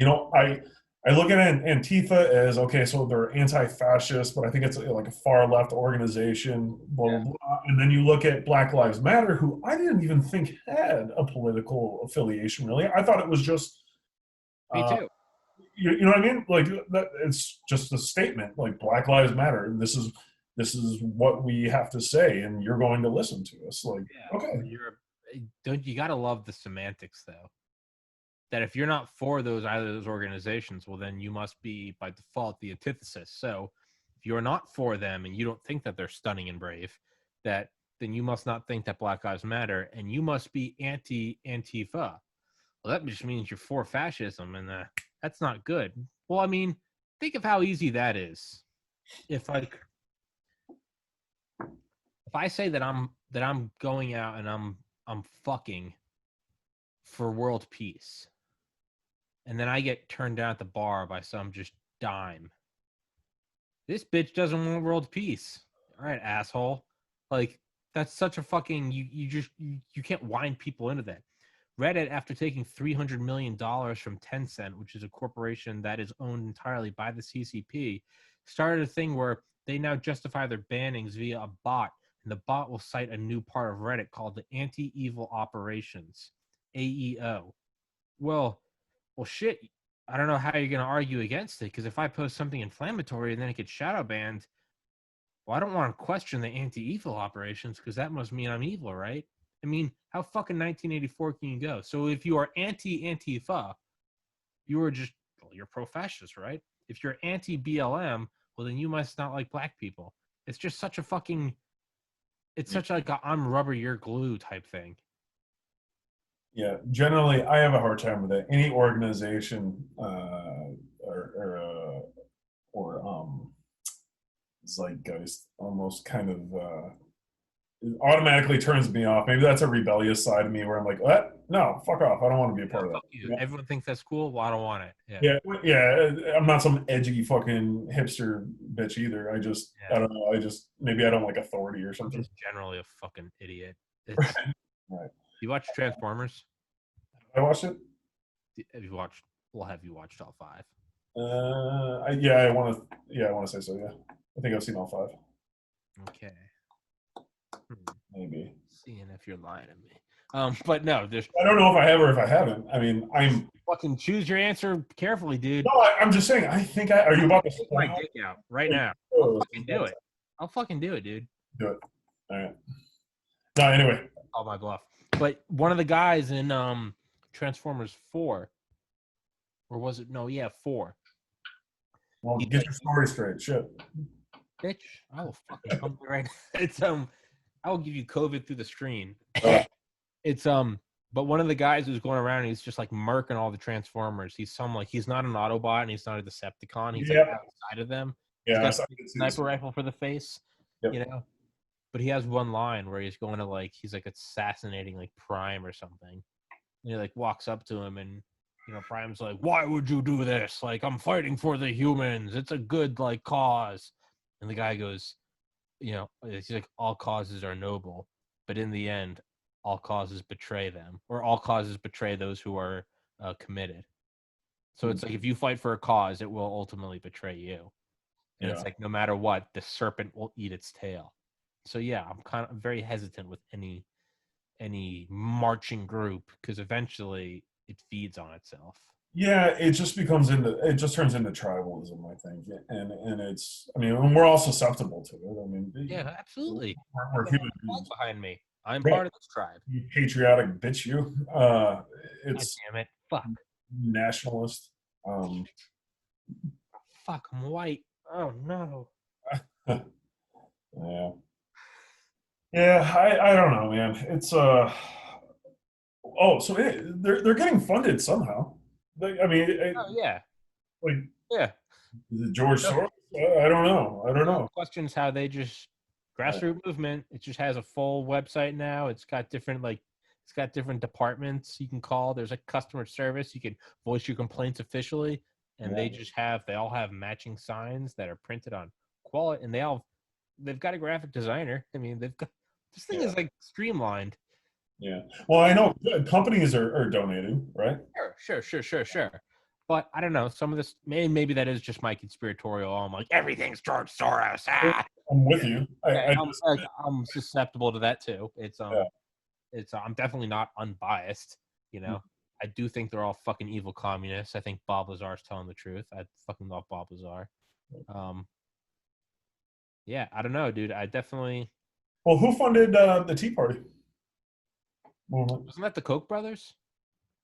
look at Antifa as okay, so they're anti-fascist, but I think it's like a far left organization, blah blah blah. And then you look at Black Lives Matter, who I didn't even think had a political affiliation. Really, I thought it was just. Me too. You know what I mean? Like that, it's just a statement. Like Black Lives Matter, and this is what we have to say, and you're going to listen to us. Like, okay, don't you gotta love the semantics though? That if you're not for either of those organizations, well, then you must be by default the antithesis. So if you're not for them and you don't think that they're stunning and brave, then you must not think that Black Lives Matter, and you must be anti-Antifa. Well, that just means you're for fascism, and that's not good. Well, I mean, think of how easy that is. If I say that I'm going out and I'm fucking for world peace, and then I get turned down at the bar by some just dime. This bitch doesn't want world peace. All right, asshole. Like, that's such a fucking you can't wind people into that. Reddit, after taking $300 million from Tencent, which is a corporation that is owned entirely by the CCP, started a thing where they now justify their bannings via a bot, and the bot will cite a new part of Reddit called the Anti-Evil Operations, AEO. Well, shit, I don't know how you're going to argue against it, because if I post something inflammatory and then it gets shadow banned, well, I don't want to question the anti-evil operations, because that must mean I'm evil, right? I mean, how fucking 1984 can you go? So if you are anti-Antifa, you're pro-fascist, right? If you're anti-BLM, well, then you must not like black people. It's just such a fucking, it's such like a I'm rubber, you're glue type thing. Yeah, generally, I have a hard time with it. Any organization or zeitgeist almost kind of it automatically turns me off. Maybe that's a rebellious side of me where I'm like, what? No, fuck off. I don't want to be a part of that. You. Everyone thinks that's cool. Well, I don't want it. Yeah. I'm not some edgy fucking hipster bitch either. I don't know. Maybe I don't like authority or something. I'm just generally a fucking idiot. Right. You watch Transformers? I watched it. Have you watched all 5? I want to say so. Yeah, I think I've seen all 5. Okay. Maybe. Seeing if you're lying to me. But no, there's. I don't know if I have or if I haven't. I mean, I'm. Fucking choose your answer carefully, dude. No, I'm just saying. I think I. Are you about to take my dick out right now? I'll fucking do it. I'll fucking do it, dude. Do it. All right. No, anyway. Call my bluff. But one of the guys in Transformers 4, or was it? No, yeah, 4. Well, get your story straight. Shit. Bitch, I will fucking come right. It's I will give you COVID through the screen. It's but one of the guys who's going around, he's just like murking all the Transformers. He's he's not an Autobot and he's not a Decepticon. He's like outside of them. Yeah, he's got a sniper rifle for the face. Yep. But he has one line where he's going to he's like assassinating like Prime or something. And he like walks up to him and Prime's like, "Why would you do this? Like, I'm fighting for the humans. It's a good cause." And the guy goes, he's like, "All causes are noble, but in the end, all causes betray them, or all causes betray those who are committed." So it's like if you fight for a cause, it will ultimately betray you. And it's like no matter what, the serpent will eat its tail. So yeah, I'm very hesitant with any marching group because eventually it feeds on itself. Yeah, it just turns into tribalism, I think, and it's. I mean, we're all susceptible to it. I mean, yeah, absolutely. We're human beings. Behind me, I'm part of this tribe. You patriotic bitch, you. It's. God damn it! Fuck. Nationalist. Fuck, I'm white. Oh no. Yeah. Yeah, I don't know, man. It's oh, so they're getting funded somehow. I mean, Oh yeah, like yeah. is it George No, Soros? I don't know. I don't no know. questions how they just grassroots movement. It just has a full website now. It's got different it's got different departments you can call. There's a customer service. You can voice your complaints officially, and Yeah, they all have matching signs that are printed on quality, and they've got a graphic designer. I mean, they've got this thing yeah, is like streamlined. yeah. Well, I know companies are donating, right? Sure. But I don't know. Some of this, maybe that is just my conspiratorial. I'm like, everything's George Soros. Ah, I'm with you. yeah, I just I'm susceptible to that too. yeah. I'm definitely not unbiased. You know, I do think they're all fucking evil communists. I think Bob Lazar's telling the truth. I fucking love Bob Lazar. Um, yeah, I don't know, dude. I definitely Well, who funded the Tea Party movement? wasn't that the Koch brothers.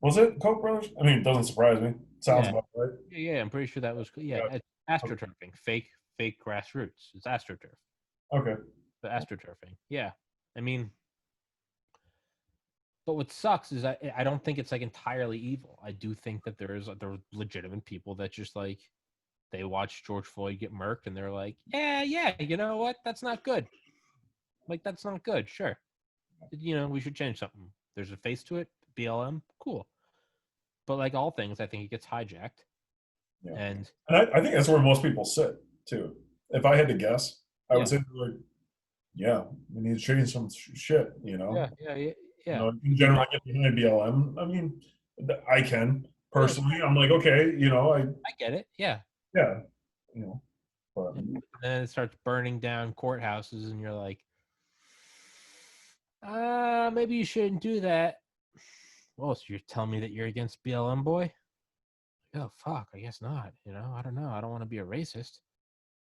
Was it Koch brothers? I mean, it doesn't surprise me. Sounds Yeah, about right. yeah. I'm pretty sure that was Yeah. it's astroturfing, fake grassroots. It's astroturf. Okay. The astroturfing. Yeah. I mean, but what sucks is I don't think it's like entirely evil. I do think that there are legitimate people that just like they watch George Floyd get murked and they're like, yeah, you know what? That's not good. Like that's not good. Sure. You know, we should change something. There's a face to it. BLM, cool. But like all things, I think it gets hijacked. Yeah. And And I think that's where most people sit too. If I had to guess, I would yeah, say like, yeah, we need to change some shit. You yeah. know, in Dude, general, I get behind BLM. I mean, I can yeah, personally. I'm like, okay, I get it. Yeah. yeah, you know, but And then it starts burning down courthouses, and you're like, maybe you shouldn't do that. Well, so you're telling me that you're against BLM, boy? Oh, fuck. I guess not. You know, I don't know. I don't want to be a racist.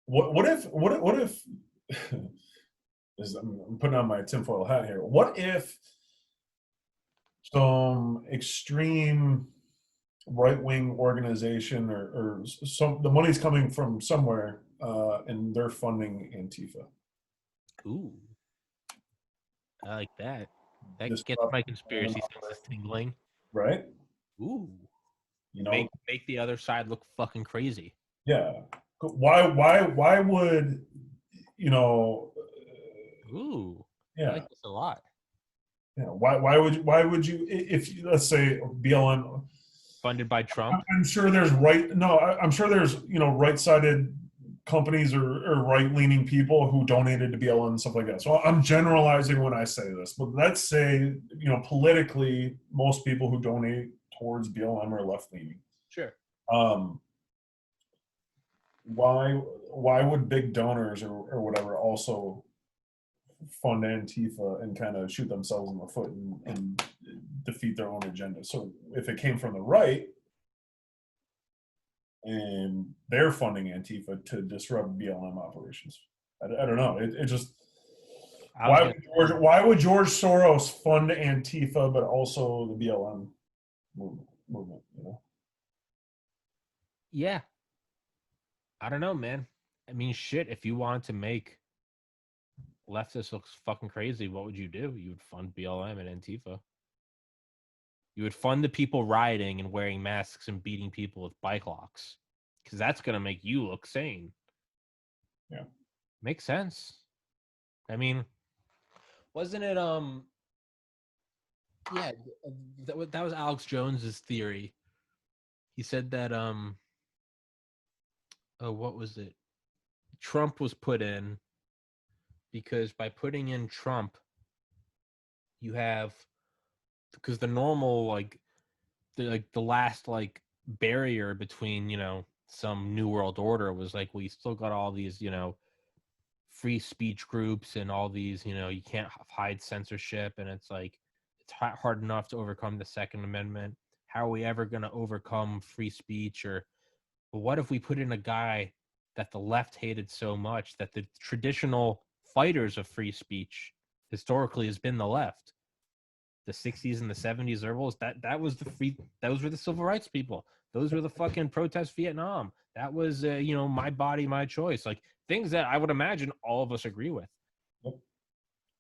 what if I'm putting on my tinfoil hat here. What if some extreme right wing organization or some the money's coming from somewhere and they're funding Antifa? Ooh, I like that. That gets Disrupt my an conspiracy senses operation, tingling. right? Ooh, You know, make the other side look fucking crazy. yeah. Why would you know? Ooh, I Yeah, like this a lot. yeah. Why would you if let's say BLM? Funded by Trump. I'm sure there's right. No, I'm sure there's right-sided companies or right-leaning people who donated to BLM and stuff like that. So I'm generalizing when I say this, but let's say politically, most people who donate towards BLM are left-leaning. Sure. Um, why would big donors or whatever also fund Antifa and kind of shoot themselves in the foot and defeat their own agenda? So if it came from the right and they're funding Antifa to disrupt BLM operations. I don't know. It just I was gonna say, why would George Soros fund Antifa but also the BLM movement? yeah. I don't know, man. I mean, shit. If you wanted to make leftists look fucking crazy, what would you do? You would fund BLM and Antifa. You would fund the people rioting and wearing masks and beating people with bike locks, because that's gonna make you look sane. Yeah. Makes sense. I mean, wasn't it? Yeah, that was Alex Jones's theory. He said that oh, what was it? Trump was put in because by putting in Trump, you have because the normal the last barrier between some new world order was like, well, you still got all these free speech groups and all these you can't hide censorship, and it's like it's hard enough to overcome the Second Amendment. How are we ever going to overcome free speech? Or but what if we put in a guy that the left hated so much that the traditional fighters of free speech historically has been the left? The 60s and the 70s liberals, those were the civil rights people. Those were the fucking protest Vietnam. That was my body, my choice. Like things that I would imagine all of us agree with. Yep.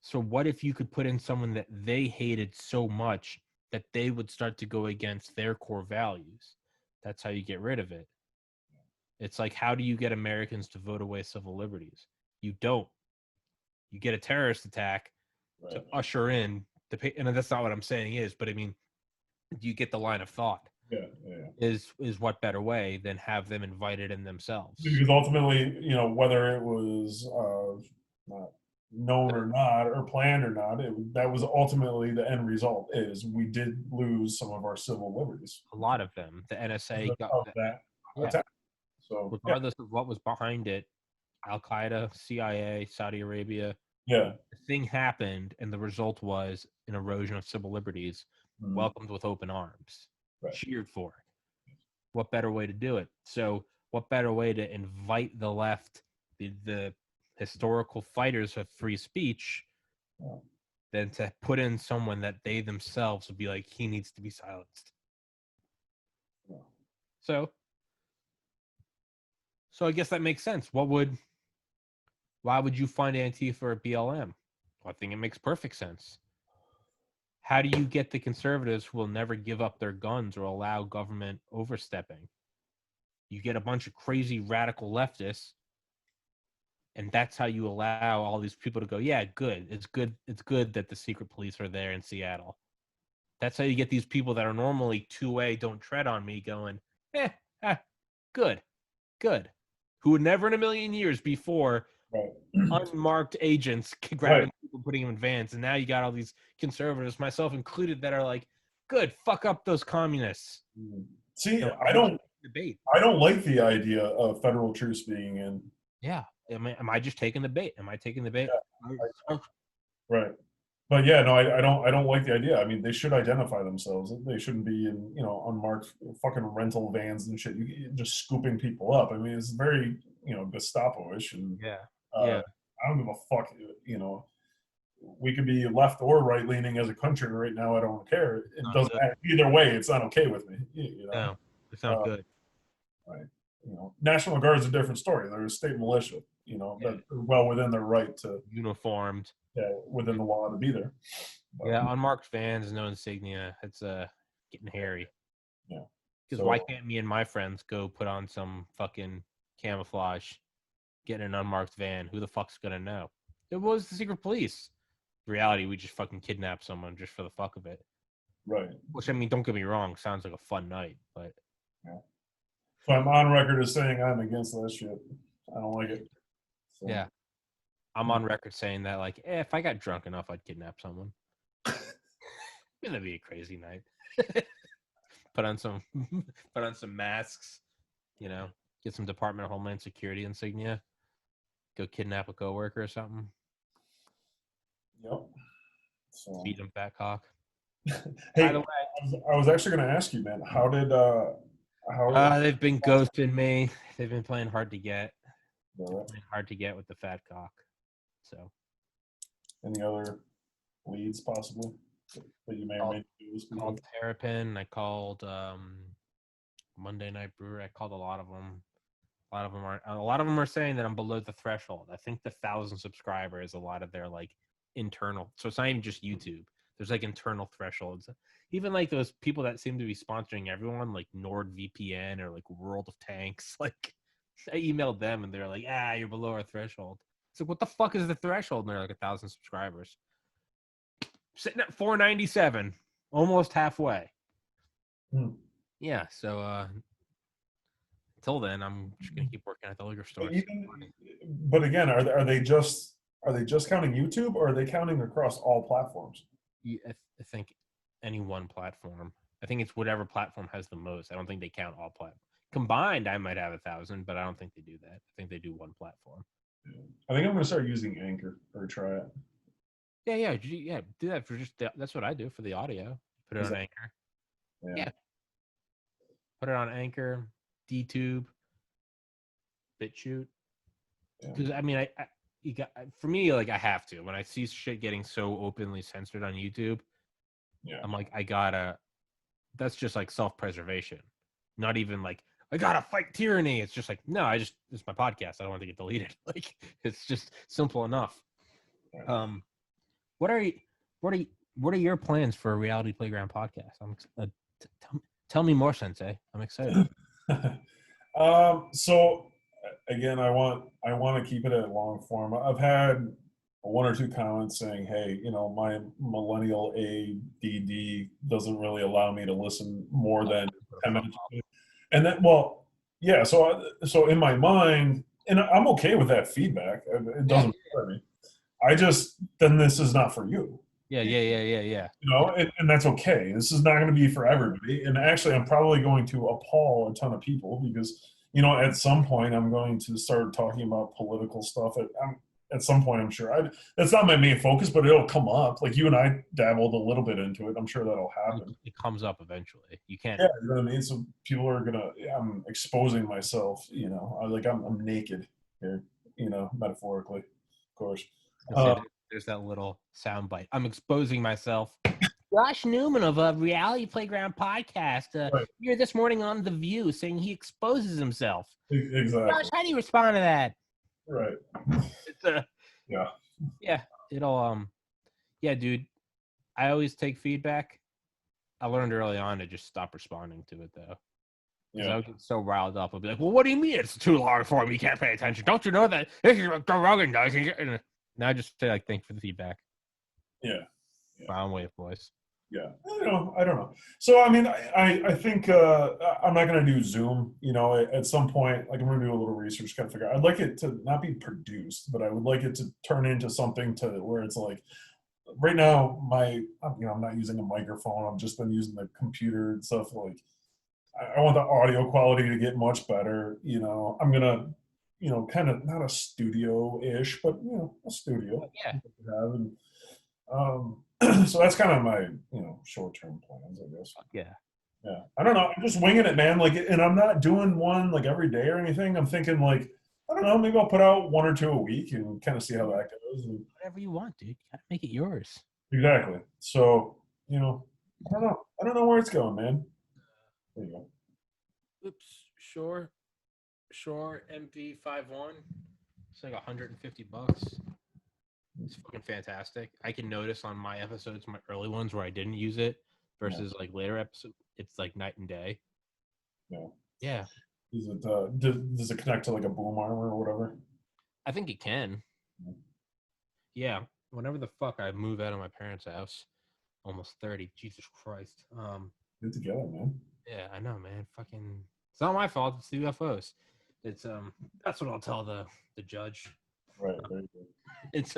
So what if you could put in someone that they hated so much that they would start to go against their core values? That's how you get rid of it. It's like, how do you get Americans to vote away civil liberties? You don't. You get a terrorist attack to usher in the, and that's not what I'm saying is, but I mean, you get the line of thought. Yeah. Is what better way than have them invited in themselves? Because ultimately, whether it was not known or not, or planned or not, that was ultimately the end result. Is we did lose some of our civil liberties. A lot of them. The NSA got that yeah. attack. So regardless of what was behind it, Al Qaeda, CIA, Saudi Arabia. Yeah. The thing happened, and the result was an erosion of civil liberties, welcomed with open arms, cheered for it. What better way to do it? So, what better way to invite the left, the historical fighters of free speech, than to put in someone that they themselves would be like, he needs to be silenced. So I guess that makes sense. Why would you find Antifa or BLM? Well, I think it makes perfect sense. How do you get the conservatives who will never give up their guns or allow government overstepping? You get a bunch of crazy radical leftists, and that's how you allow all these people to go, yeah, good. It's good that the secret police are there in Seattle. That's how you get these people that are normally 2A, don't tread on me, going, good. Who would never in a million years before unmarked agents grabbing people, putting them in vans. And now you got all these conservatives, myself included, that are like, good, fuck up those communists. See, I don't like the idea of federal troops being in. Yeah. Am I just taking the bait? Am I taking the bait? Yeah. Right. But yeah, no, I don't like the idea. I mean, they should identify themselves. They shouldn't be in, unmarked fucking rental vans and shit. You just scooping people up. I mean, it's very, Gestapo-ish. And I don't give a fuck. We could be left or right leaning as a country right now. I don't care. It doesn't matter. Either way, it's not okay with me. No, it's not good. Right. National Guard's a different story. They're a state militia. That are well within their right to uniformed. Yeah, within the law to be there. But, unmarked vans, no insignia. It's getting hairy. Yeah. Because why can't me and my friends go put on some fucking camouflage, get in an unmarked van? Who the fuck's gonna know? It was the secret police. In reality, we just fucking kidnapped someone just for the fuck of it. Right. Which, I mean, don't get me wrong, sounds like a fun night, but So I'm on record as saying I'm against that shit. I don't like it. So. Yeah. I'm on record saying that, like, if I got drunk enough, I'd kidnap someone. That'd be a crazy night. put on some masks, get some Department of Homeland Security insignia, go kidnap a coworker or something. Yep. So. Beat him back cock. Hey, by the way, I was actually going to ask you, man. How did they've been ghosting me. They've been playing hard to get. Hard to get with the fat cock. So, any other leads possibly that you may or may not use? Called Terrapin. I called Monday Night Brewer. I called a lot of them. A lot of them are saying that I'm below the threshold. I think the 1,000 subscribers, a lot of their like internal. So it's not even just YouTube. There's like internal thresholds. Even like those people that seem to be sponsoring everyone, like NordVPN or like World of Tanks. Like I emailed them and they're like, you're below our threshold. It's like, what the fuck is the threshold? And they're like 1,000 subscribers. Sitting at 497, almost halfway. Yeah, so until then, I'm just gonna keep working at the liquor store. But again, are they just counting YouTube, or are they counting across all platforms? I think any one platform. I think it's whatever platform has the most. I don't think they count all platforms. Combined, I might have 1,000, but I don't think they do that. I think they do one platform. I think I'm going to start using Anchor or try it. Yeah. Do that for just that's what I do for the audio. Put it on Anchor. Yeah. Put it on Anchor, DTube, BitChute. Because I mean, for me, like I have to. When I see shit getting so openly censored on YouTube, I'm like, that's just like self-preservation. Not even like, I gotta fight tyranny. It's just like, no, it's my podcast. I don't want to get deleted. Like, it's just simple enough. What are what are your plans for a Reality Playground podcast? Tell me more, Sensei. I'm excited. So again, I want to keep it at long form. I've had one or two comments saying, "Hey, my millennial ADD doesn't really allow me to listen more than 10 minutes." And then, well, yeah. So in my mind, and I'm okay with that feedback. It doesn't bother me. Then this is not for you. Yeah. And that's okay. This is not going to be for everybody. And actually, I'm probably going to appall a ton of people because, at some point, I'm going to start talking about political stuff. At some point, I'm sure. That's not my main focus, but it'll come up. Like you and I dabbled a little bit into it. I'm sure that'll happen. It comes up eventually. You can't. Yeah, you know what I mean? So people are I'm exposing myself, I'm naked here, metaphorically, of course. There's that little soundbite. I'm exposing myself. Josh Newman of a Reality Playground podcast Right. here this morning on The View saying he exposes himself. Exactly. Josh, how do you respond to that? Right. It's yeah. It'll yeah, dude. I always take feedback. I learned early on to just stop responding to it though. Yeah. I would get so riled up. I'll be like, well, what do you mean it's too long for me? You can't pay attention. Don't you know that this is what Joe Rogan does? Now I just say thanks for the feedback. Yeah. Fine wave, boys. Yeah. I don't know. So, I think I'm not going to do Zoom, at some point, like I'm going to do a little research, kind of figure out. I'd like it to not be produced, but I would like it to turn into something where it's like, right now, I'm not using a microphone. I've just been using the computer and stuff. Like, I want the audio quality to get much better. I'm going to, kind of not a studio-ish, but, a studio. Yeah. So that's kind of my, short-term plans, I guess. Yeah. Yeah. I don't know. I'm just winging it, man. Like, and I'm not doing one like every day or anything. I'm thinking like, I don't know, maybe I'll put out one or two a week and kind of see how that goes. And whatever you want, dude. You gotta make it yours. Exactly. So, I don't know. I don't know where it's going, man. There you go. Oops. Sure. MP51. It's like $150. It's fucking fantastic. I can notice on my episodes, my early ones where I didn't use it versus like later episodes, it's like night and day. Yeah. Yeah. Is it does it connect to like a boom arm or whatever? I think it can. Yeah. Whenever the fuck I move out of my parents' house, almost 30. Jesus Christ. Get together, man. Yeah, I know, man. Fucking, it's not my fault. It's the UFOs. It's that's what I'll tell the judge. Right. Very good. It's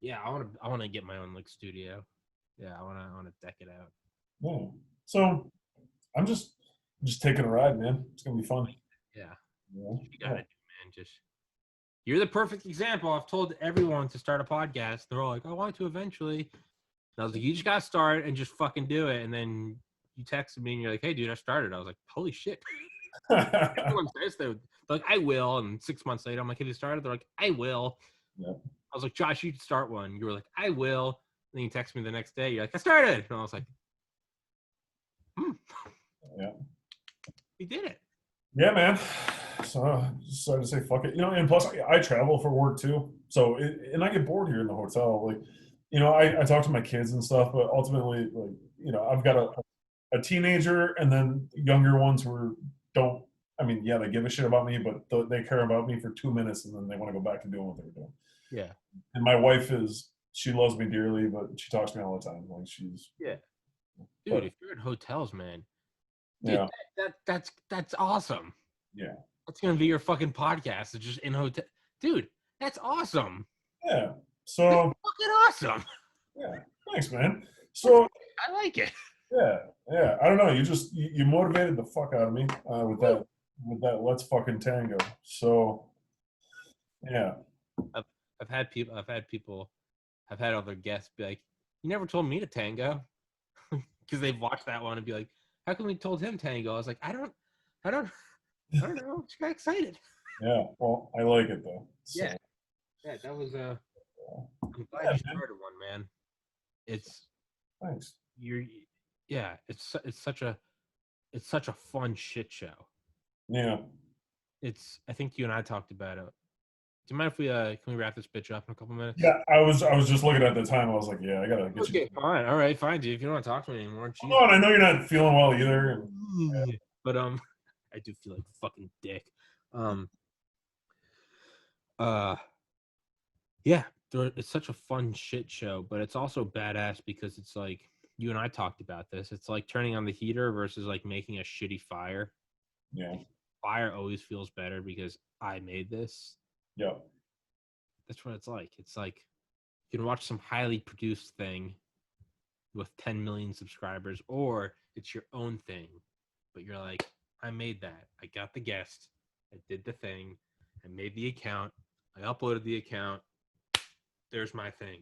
yeah, I wanna get my own like studio. Yeah, I wanna deck it out. Yeah. So I'm just taking a ride, man. It's gonna be fun. Yeah. You gotta do, man. Just you're the perfect example. I've told everyone to start a podcast. They're all like, I want to eventually. And I was like, you just gotta start and just fucking do it. And then you texted me and you're like, hey dude, I started. I was like, holy shit. Everyone says they're like, I will. And 6 months later, I'm like, have you started? They're like, I will. Yeah. I was like, Josh, you should start one. You were like, I will. And then you text me the next day. You're like, I started. And I was like, Yeah. You did it. Yeah, man. So I decided to say, fuck it. And plus I travel for work too. So, and I get bored here in the hotel. Like, I talk to my kids and stuff, but ultimately, like, I've got a teenager and then younger ones who don't, they give a shit about me, but they care about me for 2 minutes and then they want to go back to doing what they were doing. Yeah. And my wife she loves me dearly, but she talks to me all the time. Like she's. Yeah. Dude, if you're in hotels, man. Dude, yeah. That's awesome. Yeah. That's going to be your fucking podcast. It's just in hotel. Dude, that's awesome. Yeah. So. That's fucking awesome. Yeah. Thanks, man. So. I like it. Yeah. Yeah. I don't know. You motivated the fuck out of me with that let's fucking tango. So. Yeah. I've had other guests be like, you never told me to tango. Because they've watched that one and be like, how come we told him tango? I was like, I don't know. Just got excited. Yeah, well, I like it though. So. Yeah, that was I'm glad you started one, man. It's thanks. It's such a fun shit show. Yeah. I think you and I talked about it Do you mind if we can we wrap this bitch up in a couple minutes? Yeah, I was just looking at the time. I was like, yeah, I gotta get you. Okay, fine. All right, fine, dude. If you don't want to talk to me anymore, Oh, Jesus. and I know you're not feeling well either. And, But I do feel like fucking dick. Uh, yeah, it's such a fun shit show, but it's also badass because it's like you and I talked about this. It's like turning on the heater versus like making a shitty fire. yeah, Fire always feels better because I made this. yeah. That's what it's like. It's like you can watch some highly produced thing with 10 million subscribers, or it's your own thing. But you're like, I made that. I got the guest. I did the thing. I made the account. I uploaded the account. There's my thing.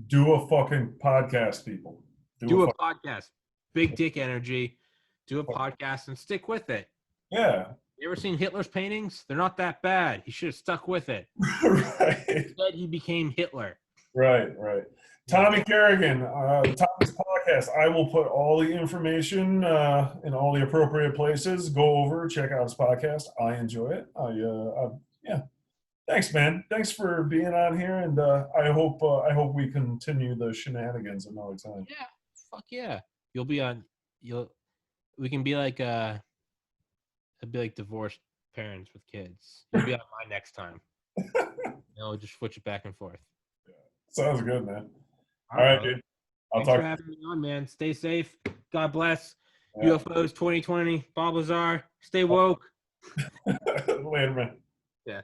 Do a fucking podcast, people. Do a podcast. Big dick energy. Do a podcast and stick with it. Yeah. You ever seen Hitler's paintings? They're not that bad. He should have stuck with it. Right. Instead, he became Hitler. Right. Tommy Carrigan, Tommy's podcast. I will put all the information in all the appropriate places. Go over, check out his podcast. I enjoy it. Yeah. Thanks, man. Thanks for being on here, and I hope we continue the shenanigans another time. Yeah. Fuck yeah. You'll be on. We can be like it'd be like divorced parents with kids. You'll be on my next time. We'll just switch it back and forth. Yeah. Sounds good, man. All right, brother. dude. Thanks for having me on, man. Stay safe. God bless. Yeah. UFOs 2020. Bob Lazar. Stay woke. Later, man. Yeah.